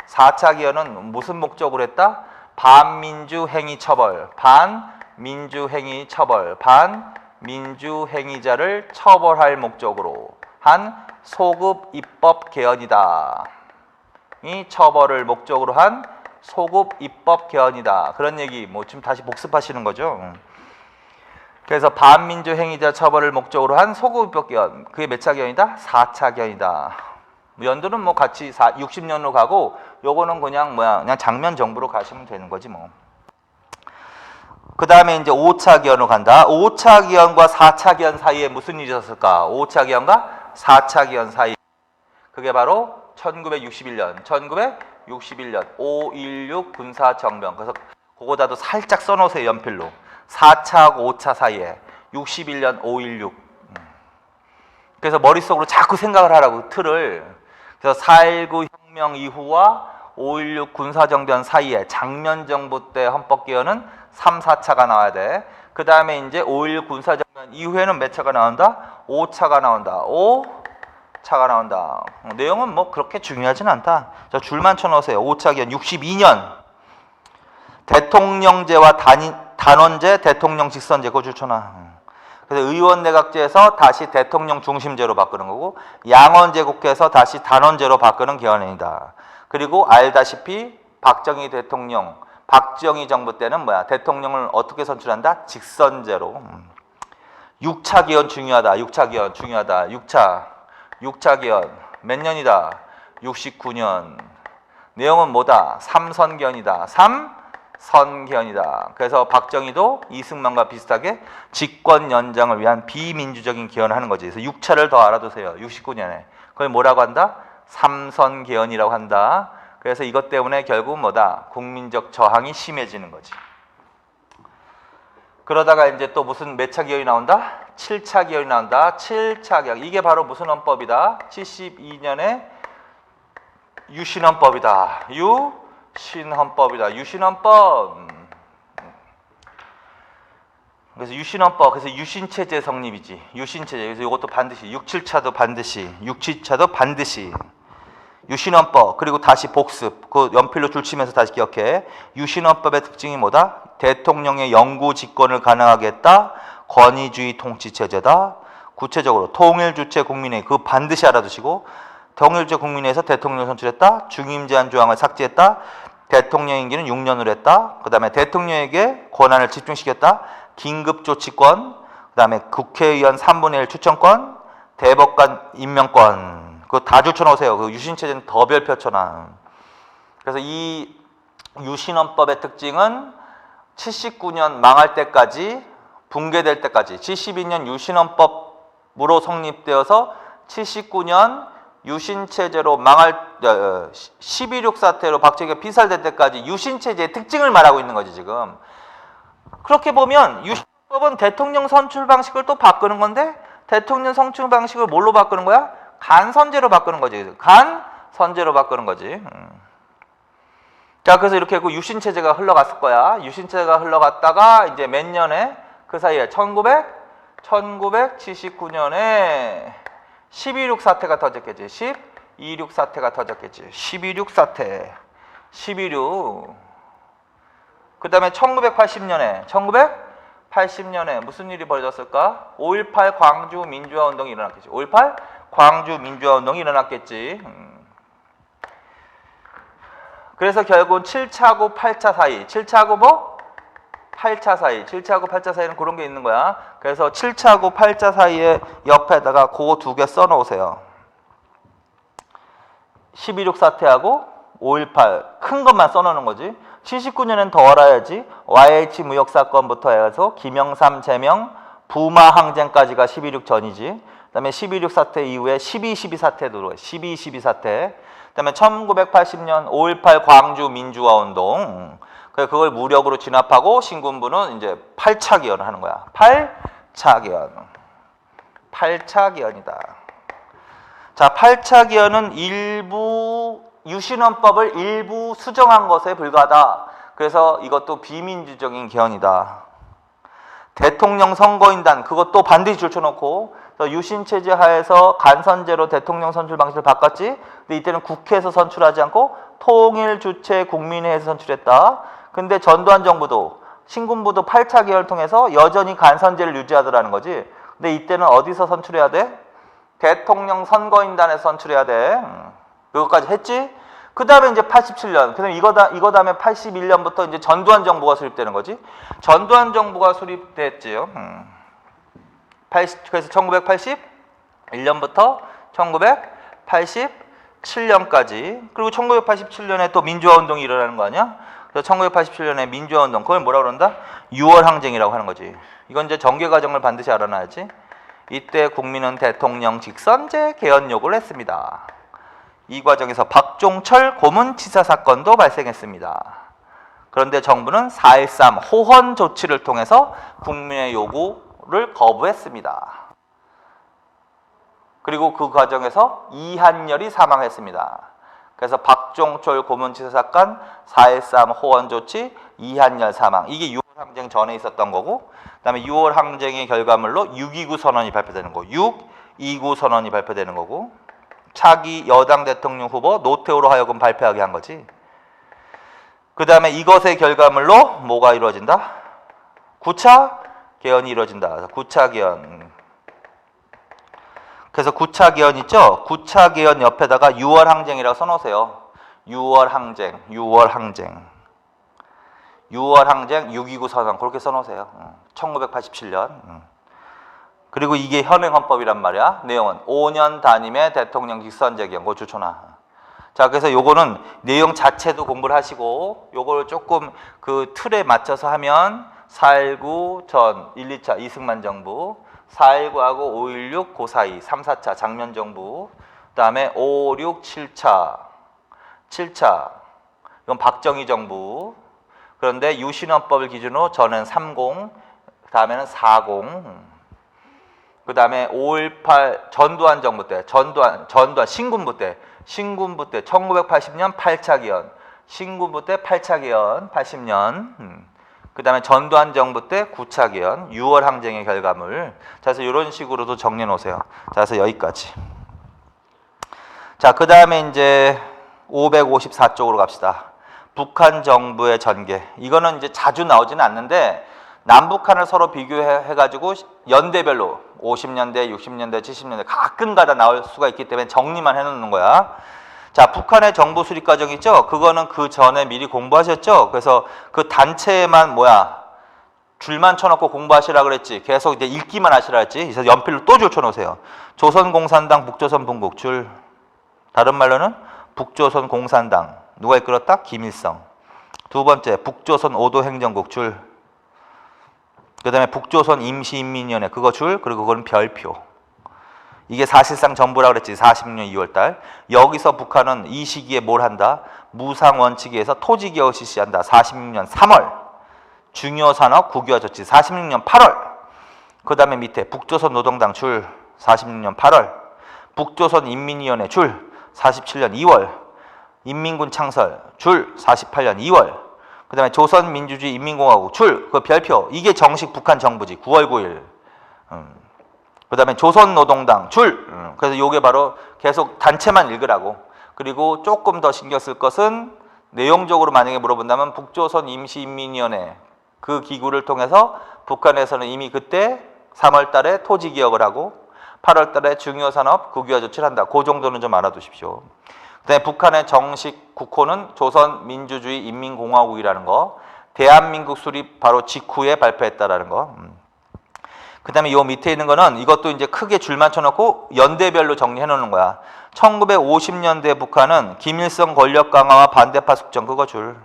4차 개헌은 무슨 목적으로 했다? 반민주 행위 처벌, 반민주 행위 처벌, 반민주 행위자를 처벌할 목적으로 한 소급 입법 개헌이다. 이 처벌을 목적으로 한 소급 입법 개헌이다. 그런 얘기 뭐 지금 다시 복습하시는 거죠. 그래서 반민주 행위자 처벌을 목적으로 한 소급 입법 개헌. 그게 몇 차 개헌이다? 4차 개헌이다. 연도는 뭐 같이 60년으로 가고, 요거는 그냥 그냥 장면 정부로 가시면 되는 거지 뭐. 그 다음에 이제 5차 개헌으로 간다. 5차 개헌과 4차 개헌 사이에 무슨 일이 있었을까? 5차 개헌과 4차 개헌 사이. 그게 바로 1961년 5.16 군사정변. 그래서 그거다도 살짝 써놓으세요. 연필로. 4차하고 5차 사이에 61년 5.16. 그래서 머릿속으로 자꾸 생각을 하라고, 틀을. 그래서 4.19 혁명 이후와 5.16 군사정변 사이에 장면 정부 때 헌법 개헌은 3, 4차가 나와야 돼. 그 다음에 이제 5.1 군사정변 이후에는 몇 차가 나온다? 5차가 나온다. 5차가 나온다. 내용은 뭐 그렇게 중요하진 않다. 저 줄만 쳐놓으세요. 5차 기원 62년 대통령제와 단원제, 대통령 직선제 그거 줄 쳐놔. 그래서 의원 내각제에서 다시 대통령 중심제로 바꾸는 거고 양원제 국회에서 다시 단원제로 바꾸는 개헌안이다. 그리고 알다시피 박정희 대통령, 박정희 정부 때는 뭐야? 대통령을 어떻게 선출한다? 직선제로. 6차 개헌 중요하다. 6차 개헌 중요하다. 6차 개헌 몇 년이다? 69년. 내용은 뭐다? 3선 개헌이다. 3선 개헌이다. 그래서 박정희도 이승만과 비슷하게 직권 연장을 위한 비민주적인 개헌을 하는 거지. 그래서 6차를 더 알아두세요. 69년에. 그걸 뭐라고 한다? 3선 개헌이라고 한다. 그래서 이것 때문에 결국 뭐다? 국민적 저항이 심해지는 거지. 그러다가 이제 또 무슨 몇 차 개헌이 나온다? 7차 개헌이 나온다. 7차 개헌. 이게 바로 무슨 헌법이다? 72년에 유신헌법이다. 유신헌법이다. 유신헌법. 그래서 유신헌법. 그래서 유신체제 성립이지. 유신체제. 그래서 이것도 반드시 6, 7차도 반드시. 6, 7차도 반드시. 유신헌법. 그리고 다시 복습. 그 연필로 줄치면서 다시 기억해. 유신헌법의 특징이 뭐다? 대통령의 영구 집권을 가능하게 했다. 권위주의 통치체제다. 구체적으로 통일주체 국민회의. 그거 반드시 알아두시고 통일주체 국민회의에서 대통령을 선출했다. 중임 제한 조항을 삭제했다. 대통령 임기는 6년으로 했다. 그 다음에 대통령에게 권한을 집중시켰다. 긴급조치권, 그 다음에 국회의원 3분의 1 추천권, 대법관 임명권. 그거 다 줄쳐놓으세요. 그 유신체제는 더 별 펼쳐놔. 그래서 이 유신헌법의 특징은 79년 망할 때까지, 붕괴될 때까지, 72년 유신헌법으로 성립되어서 79년 유신체제로 망할 12.6 사태로 박정희가 피살될 때까지 유신체제의 특징을 말하고 있는 거지 지금. 그렇게 보면 유신헌법은 대통령 선출 방식을 또 바꾸는 건데 대통령 선출 방식을 뭘로 바꾸는 거야? 간선제로 바꾸는 거지. 간선제로 바꾸는 거지. 자, 그래서 이렇게 그 유신체제가 흘러갔을 거야. 유신체제가 흘러갔다가 이제 몇 년에 그 사이에 1979년에 12.6 사태가 터졌겠지. 12.6 사태가 터졌겠지. 12.6 사태. 12.6. 그 다음에 1980년에 무슨 일이 벌어졌을까? 5.18 광주 민주화 운동이 일어났겠지. 5.18 광주 민주화 운동이 일어났겠지. 그래서 결국은 7차고 8차 사이. 7차고 뭐? 8차 사이. 7차고 8차 사이는 그런 게 있는 거야. 그래서 7차고 8차 사이에 옆에다가 그거 두 개 써놓으세요. 12.6 사태하고 5.18 큰 것만 써놓는 거지. 79년엔 더 알아야지. YH 무역 사건부터 해서 김영삼 제명 부마 항쟁까지가 12.6 전이지. 그다음에 12.6 사태 이후에 12.12 사태도 들어요. 12.12 사태. 그다음에 1980년 5.18 광주 민주화 운동. 그걸 무력으로 진압하고 신군부는 이제 8차 개헌을 하는 거야. 8차 개헌. 8차 개헌이다. 자, 8차 개헌은 일부 유신헌법을 일부 수정한 것에 불과하다. 그래서 이것도 비민주적인 개헌이다. 대통령 선거인단 그것도 반드시 줄쳐놓고 유신체제 하에서 간선제로 대통령 선출 방식을 바꿨지. 근데 이때는 국회에서 선출하지 않고 통일주체 국민회의에서 선출했다. 근데 전두환 정부도 신군부도 8차 개헌을 통해서 여전히 간선제를 유지하더라는 거지. 근데 이때는 어디서 선출해야 돼? 대통령 선거인단에서 선출해야 돼. 그것까지 했지? 그 다음에 이제 87년. 그 다음에 이거 다음에 81년부터 이제 전두환 정부가 수립되는 거지. 전두환 정부가 수립됐지요. 그래서 1981년부터 1987년까지. 그리고 1987년에 또 민주화 운동이 일어나는 거 아니야? 그래서 1987년에 민주화 운동. 그걸 뭐라 그런다? 6월 항쟁이라고 하는 거지. 이건 이제 전개 과정을 반드시 알아놔야지. 이때 국민은 대통령 직선제 개헌 요구를 했습니다. 이 과정에서 박종철 고문치사 사건도 발생했습니다. 그런데 정부는 4.13 호헌 조치를 통해서 국민의 요구를 거부했습니다. 그리고 그 과정에서 이한열이 사망했습니다. 그래서 박종철 고문치사 사건, 4.13 호헌 조치, 이한열 사망. 이게 6월 항쟁 전에 있었던 거고, 그다음에 6월 항쟁의 결과물로 6.29 선언이 발표되는 거. 6.29 선언이 발표되는 거고, 차기 여당 대통령 후보 노태우로 하여금 발표하게 한 거지. 그 다음에 이것의 결과물로 뭐가 이루어진다? 9차 개헌이 이루어진다. 9차 개헌. 그래서 9차 개헌 있죠? 9차 개헌 옆에다가 6월 항쟁이라고 써놓으세요. 6월 항쟁, 6월 항쟁. 6월 항쟁, 6.29 선언 그렇게 써놓으세요. 1987년. 그리고 이게 현행 헌법이란 말이야. 내용은 5년 단임의 대통령 직선제경, 그거 좋잖아. 자, 그래서 요거는 내용 자체도 공부를 하시고, 요걸 조금 그 틀에 맞춰서 하면 4.19 전 1, 2차 이승만 정부, 4.19하고 5.16 그 사이 3, 4차 장면 정부, 그 다음에 5, 6, 7차, 7차 이건 박정희 정부. 그런데 유신헌법을 기준으로 저는 30, 그 다음에는 40, 그 다음에 5.18 전두환 정부 때, 전두환 신군부 때 1980년 8차 개헌, 신군부 때 8차 개헌 80년, 그 다음에 전두환 정부 때 9차 개헌, 6월 항쟁의 결과물. 자, 그래서 이런 식으로도 정리해 놓으세요. 자, 그래서 여기까지. 자, 그 다음에 이제 554쪽으로 갑시다. 북한 정부의 전개. 이거는 이제 자주 나오지는 않는데, 남북한을 서로 비교해가지고 연대별로 50년대, 60년대, 70년대 가끔가다 나올 수가 있기 때문에 정리만 해놓는 거야. 자, 북한의 정부 수립 과정 있죠? 그거는 그 전에 미리 공부하셨죠? 그래서 그 단체에만 줄만 쳐놓고 공부하시라 그랬지. 계속 이제 읽기만 하시라 했지. 그래서 연필로 또 줄 쳐놓으세요. 조선공산당 북조선 분국 줄. 다른 말로는 북조선 공산당. 누가 이끌었다? 김일성. 두 번째, 북조선 5도 행정국 줄. 그 다음에 북조선 임시인민위원회 그거 줄. 그리고 그건 별표. 이게 사실상 전부라고 그랬지. 46년 2월달. 여기서 북한은 이 시기에 뭘 한다? 무상원칙에 의해서 토지개혁을 실시한다. 46년 3월. 중요산업 국유화 조치 46년 8월. 그 다음에 밑에 북조선 노동당 줄 46년 8월. 북조선 인민위원회 줄 47년 2월. 인민군 창설 줄 48년 2월. 그 다음에 조선민주주의 인민공화국 줄, 그 별표. 이게 정식 북한 정부지. 9월 9일. 그 다음에 조선노동당 줄. 그래서 요게 바로 계속 단체만 읽으라고. 그리고 조금 더 신경 쓸 것은 내용적으로 만약에 물어본다면 북조선 임시인민위원회 그 기구를 통해서 북한에서는 이미 그때 3월 달에 토지 개혁을 하고 8월 달에 중요산업 국유화 조치를 한다. 그 정도는 좀 알아두십시오. 그다음에 북한의 정식 국호는 조선민주주의 인민공화국이라는 거, 대한민국 수립 바로 직후에 발표했다라는 거. 그다음에 요 밑에 있는 거는 이것도 이제 크게 줄만 쳐놓고 연대별로 정리해 놓는 거야. 1950년대 북한은 김일성 권력 강화와 반대파 숙청 그거 줄.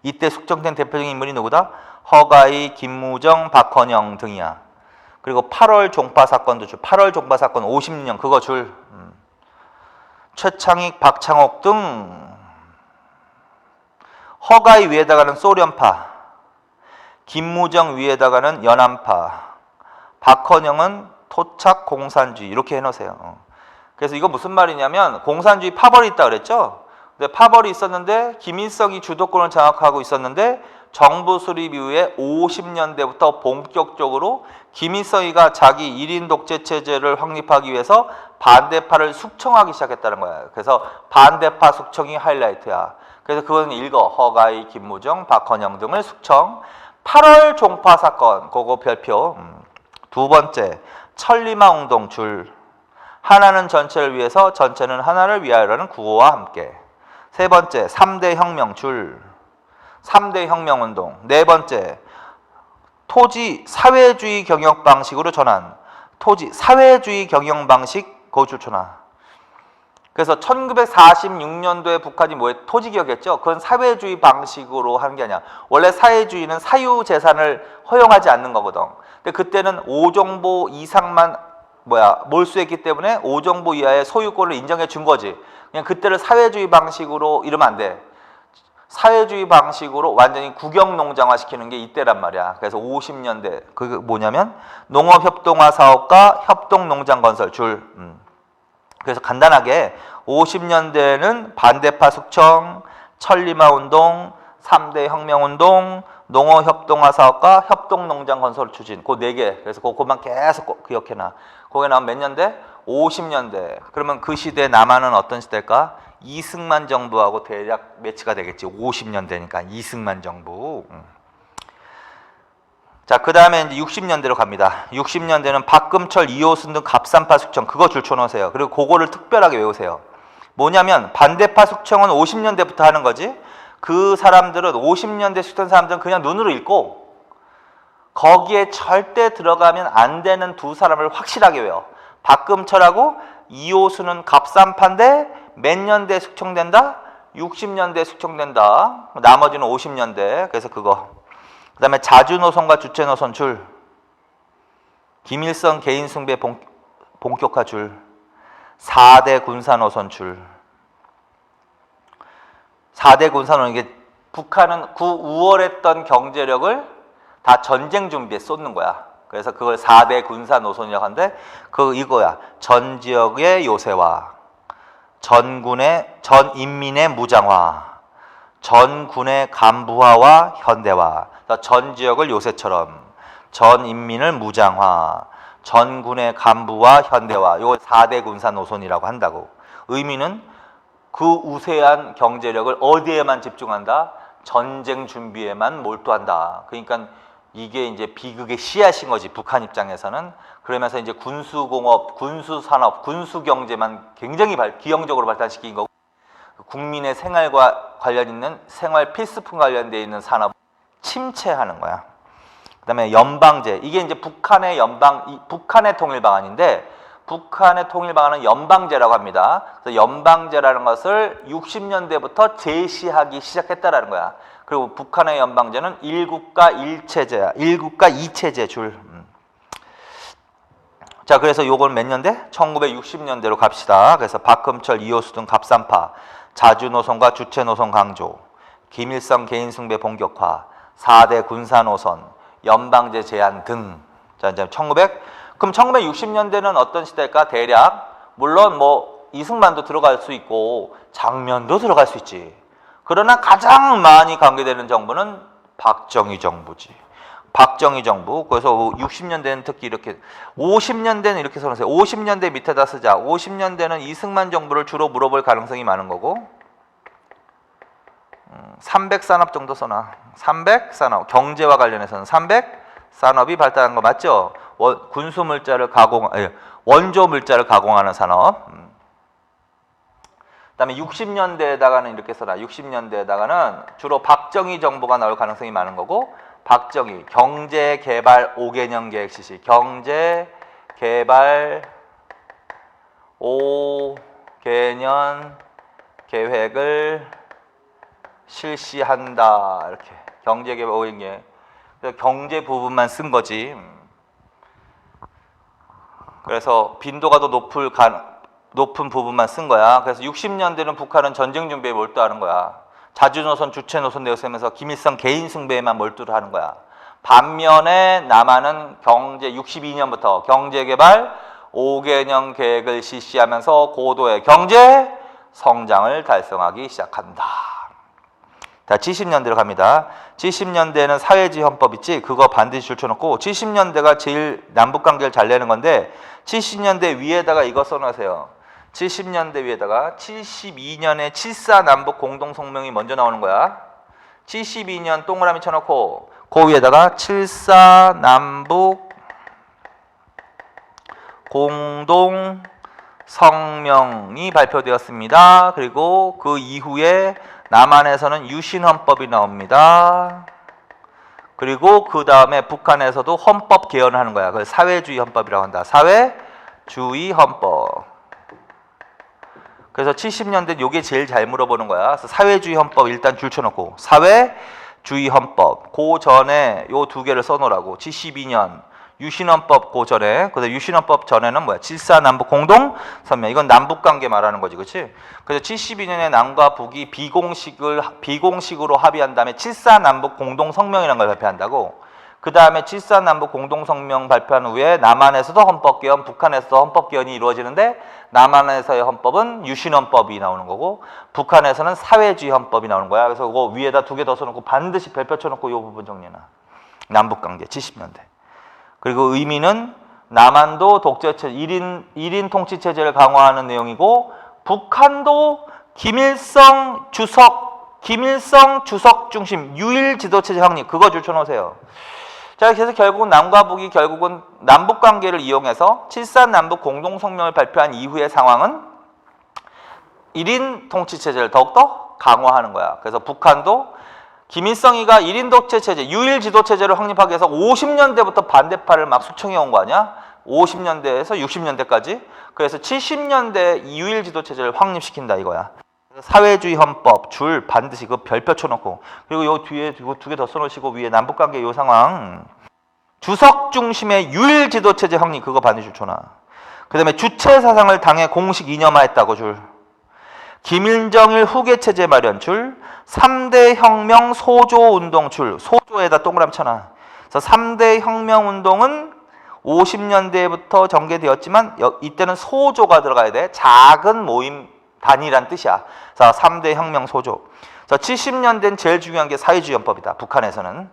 이때 숙청된 대표적인 인물이 누구다? 허가희, 김무정, 박헌영 등이야. 그리고 8월 종파 사건도 줄. 8월 종파 사건 50년 그거 줄. 최창익, 박창옥 등 허가희 위에다가는 소련파, 김무정 위에다가는 연안파, 박헌영은 토착 공산주의 이렇게 해놓으세요. 그래서 이거 무슨 말이냐면 공산주의 파벌이 있다 그랬죠. 근데 파벌이 있었는데 김일성이 주도권을 장악하고 있었는데 정부 수립 이후에 50년대부터 본격적으로 김일성이가 자기 1인 독재 체제를 확립하기 위해서 반대파를 숙청하기 시작했다는 거야. 그래서 반대파 숙청이 하이라이트야. 그래서 그건 읽어. 허가희, 김무정, 박헌영 등을 숙청. 8월 종파 사건, 그거 별표. 두 번째, 천리마 운동 줄. 하나는 전체를 위해서, 전체는 하나를 위하여라는 구호와 함께. 세 번째, 3대 혁명 줄. 3대 혁명운동. 네 번째, 토지 사회주의 경영 방식으로 전환. 토지 사회주의 경영 방식 거주촌화. 그래서 1946년도에 북한이 뭐에 토지 개혁했죠. 그건 사회주의 방식으로 하는 게 아니야. 원래 사회주의는 사유 재산을 허용하지 않는 거거든. 근데 그때는 5정보 이상만 몰수했기 때문에 5정보 이하의 소유권을 인정해 준 거지. 그냥 그때를 사회주의 방식으로 이러면 안 돼. 사회주의 방식으로 완전히 국영농장화 시키는 게 이때란 말이야. 그래서 50년대 그게 뭐냐면 농업협동화 사업과 협동농장 건설 줄. 그래서 간단하게 50년대에는 반대파 숙청, 천리마 운동, 3대 혁명운동, 농어협동화 사업과 협동농장 건설 추진. 그 4개. 그래서 그것만 계속 기억해놔. 거기에 나오면 몇 년대? 50년대. 그러면 그 시대 남한은 어떤 시대일까? 이승만 정부하고 대략 매치가 되겠지. 50년대니까 이승만 정부. 자, 그 다음에 이제 60년대로 갑니다. 60년대는 박금철, 이호순 등 갑산파 숙청. 그거 줄쳐놓으세요. 그리고 그거를 특별하게 외우세요. 뭐냐면 반대파 숙청은 50년대부터 하는 거지. 그 사람들은 50년대 숙청 사람들은 그냥 눈으로 읽고 거기에 절대 들어가면 안 되는 두 사람을 확실하게 외워. 박금철하고 이호순은 갑산파인데 몇 년대 숙청된다? 60년대 숙청된다. 나머지는 50년대. 그래서 그거. 그 다음에 자주노선과 주체노선 줄. 김일성 개인숭배 본격화 줄. 4대 군사노선 줄. 4대 군사노선, 이게 북한은 그 우월했던 경제력을 다 전쟁 준비에 쏟는 거야. 그래서 그걸 4대 군사노선이라고 하는데 이거야. 전 지역의 요새화, 전 인민의 무장화, 전군의 간부화와 현대화. 전 지역을 요새처럼, 전 인민을 무장화, 전군의 간부화, 현대화. 이걸 4대 군사 노선이라고 한다고. 의미는 그 우세한 경제력을 어디에만 집중한다? 전쟁 준비에만 몰두한다. 그러니까 이게 이제 비극의 씨앗인 거지, 북한 입장에서는. 그러면서 이제 군수공업, 군수산업, 군수경제만 굉장히 기형적으로 발달시킨 거고, 국민의 생활과 관련 있는 생활 필수품 관련되어 있는 산업 침체하는 거야. 그다음에 연방제. 이게 이제 북한의 통일 방안인데, 북한의 통일 방안은 연방제라고 합니다. 그래서 연방제라는 것을 60년대부터 제시하기 시작했다라는 거야. 그리고 북한의 연방제는 1국가 1체제야. 1국가 2체제 줄. 자, 그래서 요건 몇 년대? 1960년대로 갑시다. 그래서 박금철, 이호수 등 갑산파, 자주노선과 주체노선 강조, 김일성 개인숭배 본격화, 4대 군사노선, 연방제 제한 등. 자, 이제 그럼 1960년대는 어떤 시대일까? 대략 물론 뭐 이승만도 들어갈 수 있고 장면도 들어갈 수 있지. 그러나 가장 많이 관계되는 정부는 박정희 정부지. 박정희 정부. 그래서 60년대는 특히 이렇게, 50년대는 이렇게 써놓으세요. 50년대 밑에다 쓰자. 50년대는 이승만 정부를 주로 물어볼 가능성이 많은 거고, 300산업 정도 써놔. 300산업. 경제와 관련해서는 300산업이 발달한 거 맞죠? 군수 물자를 원조 물자를 가공하는 산업. 그다음에 60년대에다가는 이렇게 써놔. 60년대에다가는 주로 박정희 정부가 나올 가능성이 많은 거고, 박정희 경제개발 5개년 계획 실시. 경제개발 5개년 계획을 실시한다. 이렇게 경제개발 5개년 계획. 경제 부분만 쓴 거지. 그래서 빈도가 더 높은 부분만 쓴 거야. 그래서 60년대는 북한은 전쟁 준비에 몰두하는 거야. 자주노선, 주체노선 내세우면서 김일성 개인 숭배에만 몰두를 하는 거야. 반면에 남한은 62년부터 경제개발 5개년 계획을 실시하면서 고도의 경제 성장을 달성하기 시작한다. 자, 70년대로 갑니다. 70년대는 사회주의 헌법 있지? 그거 반드시 줄쳐놓고, 70년대가 제일 남북관계를 잘 내는 건데 70년대 위에다가 이거 써놓으세요. 70년대 위에다가 72년에 7.4 남북 공동성명이 먼저 나오는 거야. 72년 동그라미 쳐놓고 그 위에다가 7.4 남북 공동성명이 발표되었습니다. 그리고 그 이후에 남한에서는 유신헌법이 나옵니다. 그리고 그 다음에 북한에서도 헌법 개헌을 하는 거야. 그걸 사회주의 헌법이라고 한다. 사회주의 헌법. 그래서 70년대 요게 제일 잘 물어보는 거야. 그래서 사회주의 헌법 일단 줄쳐놓고, 사회주의 헌법 그 전에 요 두 개를 써놓으라고. 72년 유신헌법 그 전에. 그래서 유신헌법 전에는 뭐야? 7.4 남북 공동 성명. 이건 남북 관계 말하는 거지, 그렇지? 그래서 72년에 남과 북이 비공식으로 합의한 다음에 7.4 남북 공동 성명이라는 걸 발표한다고. 그 다음에 7.4 남북 공동성명 발표한 후에 남한에서도 헌법개헌, 북한에서도 헌법개헌이 이루어지는데 남한에서의 헌법은 유신헌법이 나오는 거고 북한에서는 사회주의 헌법이 나오는 거야. 그래서 그거 위에다 2개 더 써놓고 반드시 별표 쳐놓고 이 부분 정리해놔. 남북관계 70년대. 그리고 의미는 남한도 독재체 1인 통치체제를 강화하는 내용이고 북한도 김일성 주석 중심 유일 지도체제 확립 그거 줄쳐놓으세요. 자, 그래서 결국은 남과 북이 결국은 남북관계를 이용해서 7.4 남북 공동성명을 발표한 이후의 상황은 1인 통치체제를 더욱더 강화하는 거야. 그래서 북한도 김일성이가 1인 독재체제, 유일 지도체제를 확립하기 위해서 50년대부터 반대파를 막 숙청해 온 거 아니야? 50년대에서 60년대까지. 그래서 70년대 유일 지도체제를 확립시킨다 이거야. 사회주의 헌법 줄 반드시 그 별표 쳐놓고 그리고 요 뒤에 이거 2개 더 써놓으시고 위에 남북관계 요 상황 주석 중심의 유일 지도체제 확립 그거 반드시 쳐놔. 그 다음에 주체 사상을 당에 공식 이념화했다고 줄. 김일정일 후계체제 마련 줄. 3대 혁명 소조 운동 줄. 소조에다 동그라미 쳐놔. 그래서 3대 혁명 운동은 50년대부터 전개되었지만 이때는 소조가 들어가야 돼. 작은 모임 단위란 뜻이야. 자, 3대 혁명 소조. 자, 70년대는 제일 중요한 게 사회주의 헌법이다. 북한에서는.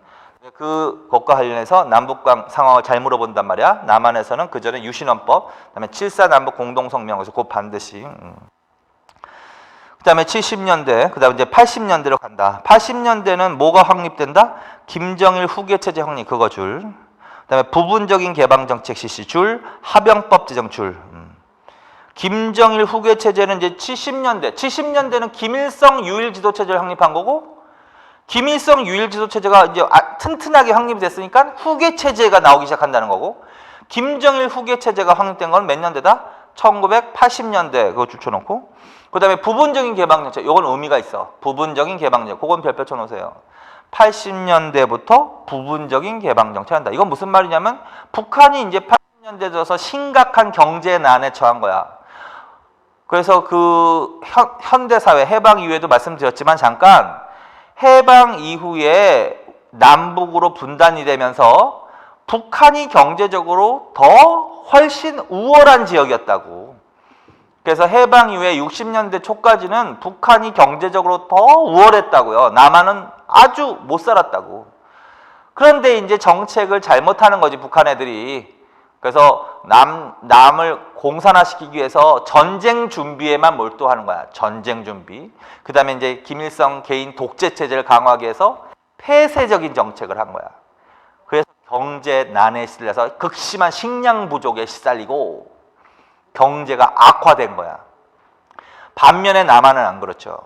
그것과 관련해서 남북 상황을 잘 물어본단 말이야. 남한에서는 그 전에 유신헌법, 그다음에 7.4 남북 공동성명에서 곧 반드시. 그다음에 70년대, 그다음에 이제 80년대로 간다. 80년대는 뭐가 확립된다? 김정일 후계체제 확립 그거 줄. 그다음에 부분적인 개방 정책 실시 줄, 하병법 제정 줄. 김정일 후계 체제는 이제 70년대는 김일성 유일 지도 체제를 확립한 거고 김일성 유일 지도 체제가 이제 튼튼하게 확립이 됐으니까 후계 체제가 나오기 시작한다는 거고 김정일 후계 체제가 확립된 건 몇 년대다? 1980년대 그거 줄쳐놓고 그다음에 부분적인 개방 정책 이건 의미가 있어. 부분적인 개방 정책 그건 별표 쳐놓으세요. 80년대부터 부분적인 개방 정책 한다. 이건 무슨 말이냐면 북한이 이제 80년대 들어서 심각한 경제난에 처한 거야. 그래서 그 현대사회 해방 이후에도 말씀드렸지만 잠깐 해방 이후에 남북으로 분단이 되면서 북한이 경제적으로 더 훨씬 우월한 지역이었다고. 그래서 해방 이후에 60년대 초까지는 북한이 경제적으로 더 우월했다고요. 남한은 아주 못 살았다고. 그런데 이제 정책을 잘못하는 거지 북한 애들이. 그래서 남을 공산화시키기 위해서 전쟁 준비에만 몰두하는 거야. 전쟁 준비. 그 다음에 이제 김일성 개인 독재 체제를 강화하기 위해서 폐쇄적인 정책을 한 거야. 그래서 경제난에 시달려서 극심한 식량 부족에 시달리고 경제가 악화된 거야. 반면에 남한은 안 그렇죠.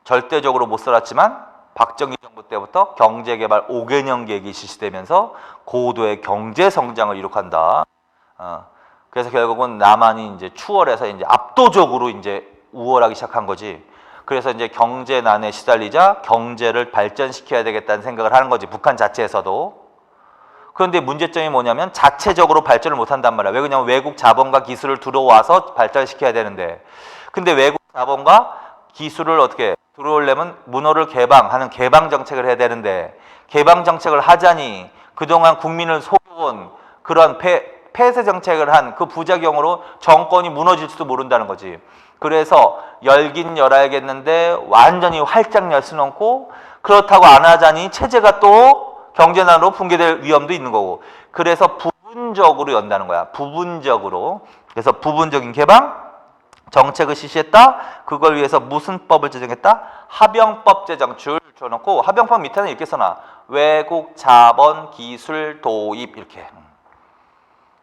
절대적으로 못 살았지만 박정희 정부 때부터 경제개발 5개년 계획이 실시되면서 고도의 경제 성장을 이룩한다. 그래서 결국은 남한이 이제 추월해서 이제 압도적으로 이제 우월하기 시작한 거지. 그래서 이제 경제난에 시달리자 경제를 발전시켜야 되겠다는 생각을 하는 거지. 북한 자체에서도. 그런데 문제점이 뭐냐면 자체적으로 발전을 못 한단 말이야. 왜 그러냐면 외국 자본과 기술을 들어와서 발전시켜야 되는데. 근데 외국 자본과 기술을 어떻게 들어오려면 문호를 개방하는 개방 정책을 해야 되는데 개방 정책을 하자니 그동안 국민을 속여온 그런 폐쇄 정책을 한 그 부작용으로 정권이 무너질지도 모른다는 거지. 그래서 열긴 열어야겠는데 완전히 활짝 열 수는 없고 그렇다고 안 하자니 체제가 또 경제난으로 붕괴될 위험도 있는 거고 그래서 부분적으로 연다는 거야. 부분적으로. 그래서 부분적인 개방 정책을 실시했다. 그걸 위해서 무슨 법을 제정했다? 하병법 제정 줄 줘놓고 하병법 밑에는 이렇게 써놔. 외국 자본 기술 도입 이렇게.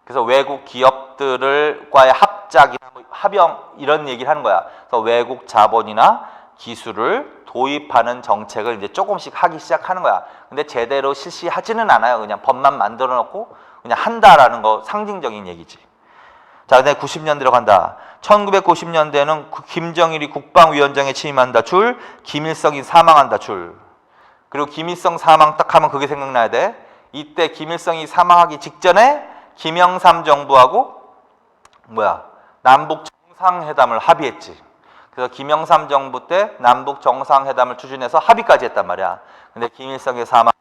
그래서 외국 기업들과의 합작이나 합영 이런 얘기를 하는 거야. 그래서 외국 자본이나 기술을 도입하는 정책을 이제 조금씩 하기 시작하는 거야. 근데 제대로 실시하지는 않아요. 그냥 법만 만들어 놓고 그냥 한다라는 거 상징적인 얘기지. 자, 근데 90년대로 간다. 1990년대는 김정일이 국방위원장에 취임한다 줄, 김일성이 사망한다 줄. 그리고 김일성 사망 딱 하면 그게 생각나야 돼. 이때 김일성이 사망하기 직전에 김영삼 정부하고 남북 정상회담을 합의했지. 그래서 김영삼 정부 때 남북 정상회담을 추진해서 합의까지 했단 말이야. 근데 김일성의 사망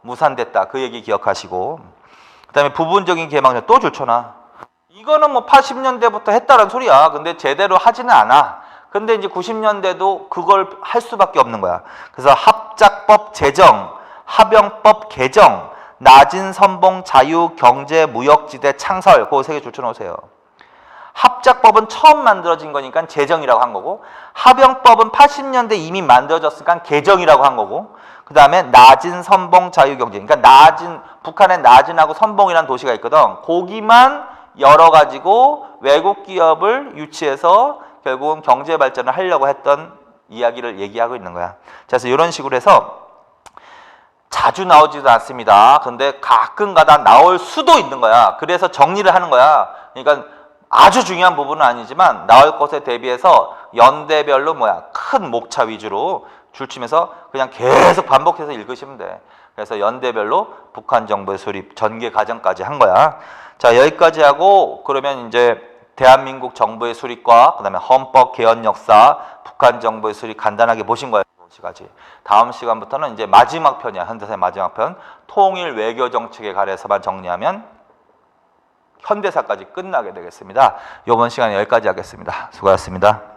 무산됐다. 그 얘기 기억하시고. 그다음에 부분적인 개방전 또 줄쳐놔. 이거는 뭐 80년대부터 했다는 소리야. 근데 제대로 하지는 않아. 근데 이제 90년대도 그걸 할 수밖에 없는 거야. 그래서 합작법 제정, 합영법 개정, 낮은 선봉 자유 경제 무역지대 창설, 그거 세 개 줄쳐놓으세요. 합작법은 처음 만들어진 거니까 제정이라고 한 거고, 합영법은 80년대 이미 만들어졌으니까 개정이라고 한 거고, 그 다음에 낮은 선봉 자유 경제, 그러니까 낮은, 북한에 낮은하고 선봉이라는 도시가 있거든. 거기만 열어가지고 외국 기업을 유치해서 결국은 경제 발전을 하려고 했던 이야기를 얘기하고 있는 거야. 그래서 이런 식으로 해서 자주 나오지도 않습니다. 근데 가끔 가다 나올 수도 있는 거야. 그래서 정리를 하는 거야. 그러니까 아주 중요한 부분은 아니지만 나올 것에 대비해서 연대별로 큰 목차 위주로 줄치면서 그냥 계속 반복해서 읽으시면 돼. 그래서 연대별로 북한 정부의 수립 전개 과정까지 한 거야. 자, 여기까지 하고 그러면 이제 대한민국 정부의 수립과 그다음에 헌법 개헌 역사, 북한 정부의 수립 간단하게 보신 거예요. 시까지. 다음 시간부터는 이제 마지막 편이야. 현대사의 마지막 편. 통일 외교 정책에 관해서만 정리하면 현대사까지 끝나게 되겠습니다. 이번 시간에 여기까지 하겠습니다. 수고하셨습니다.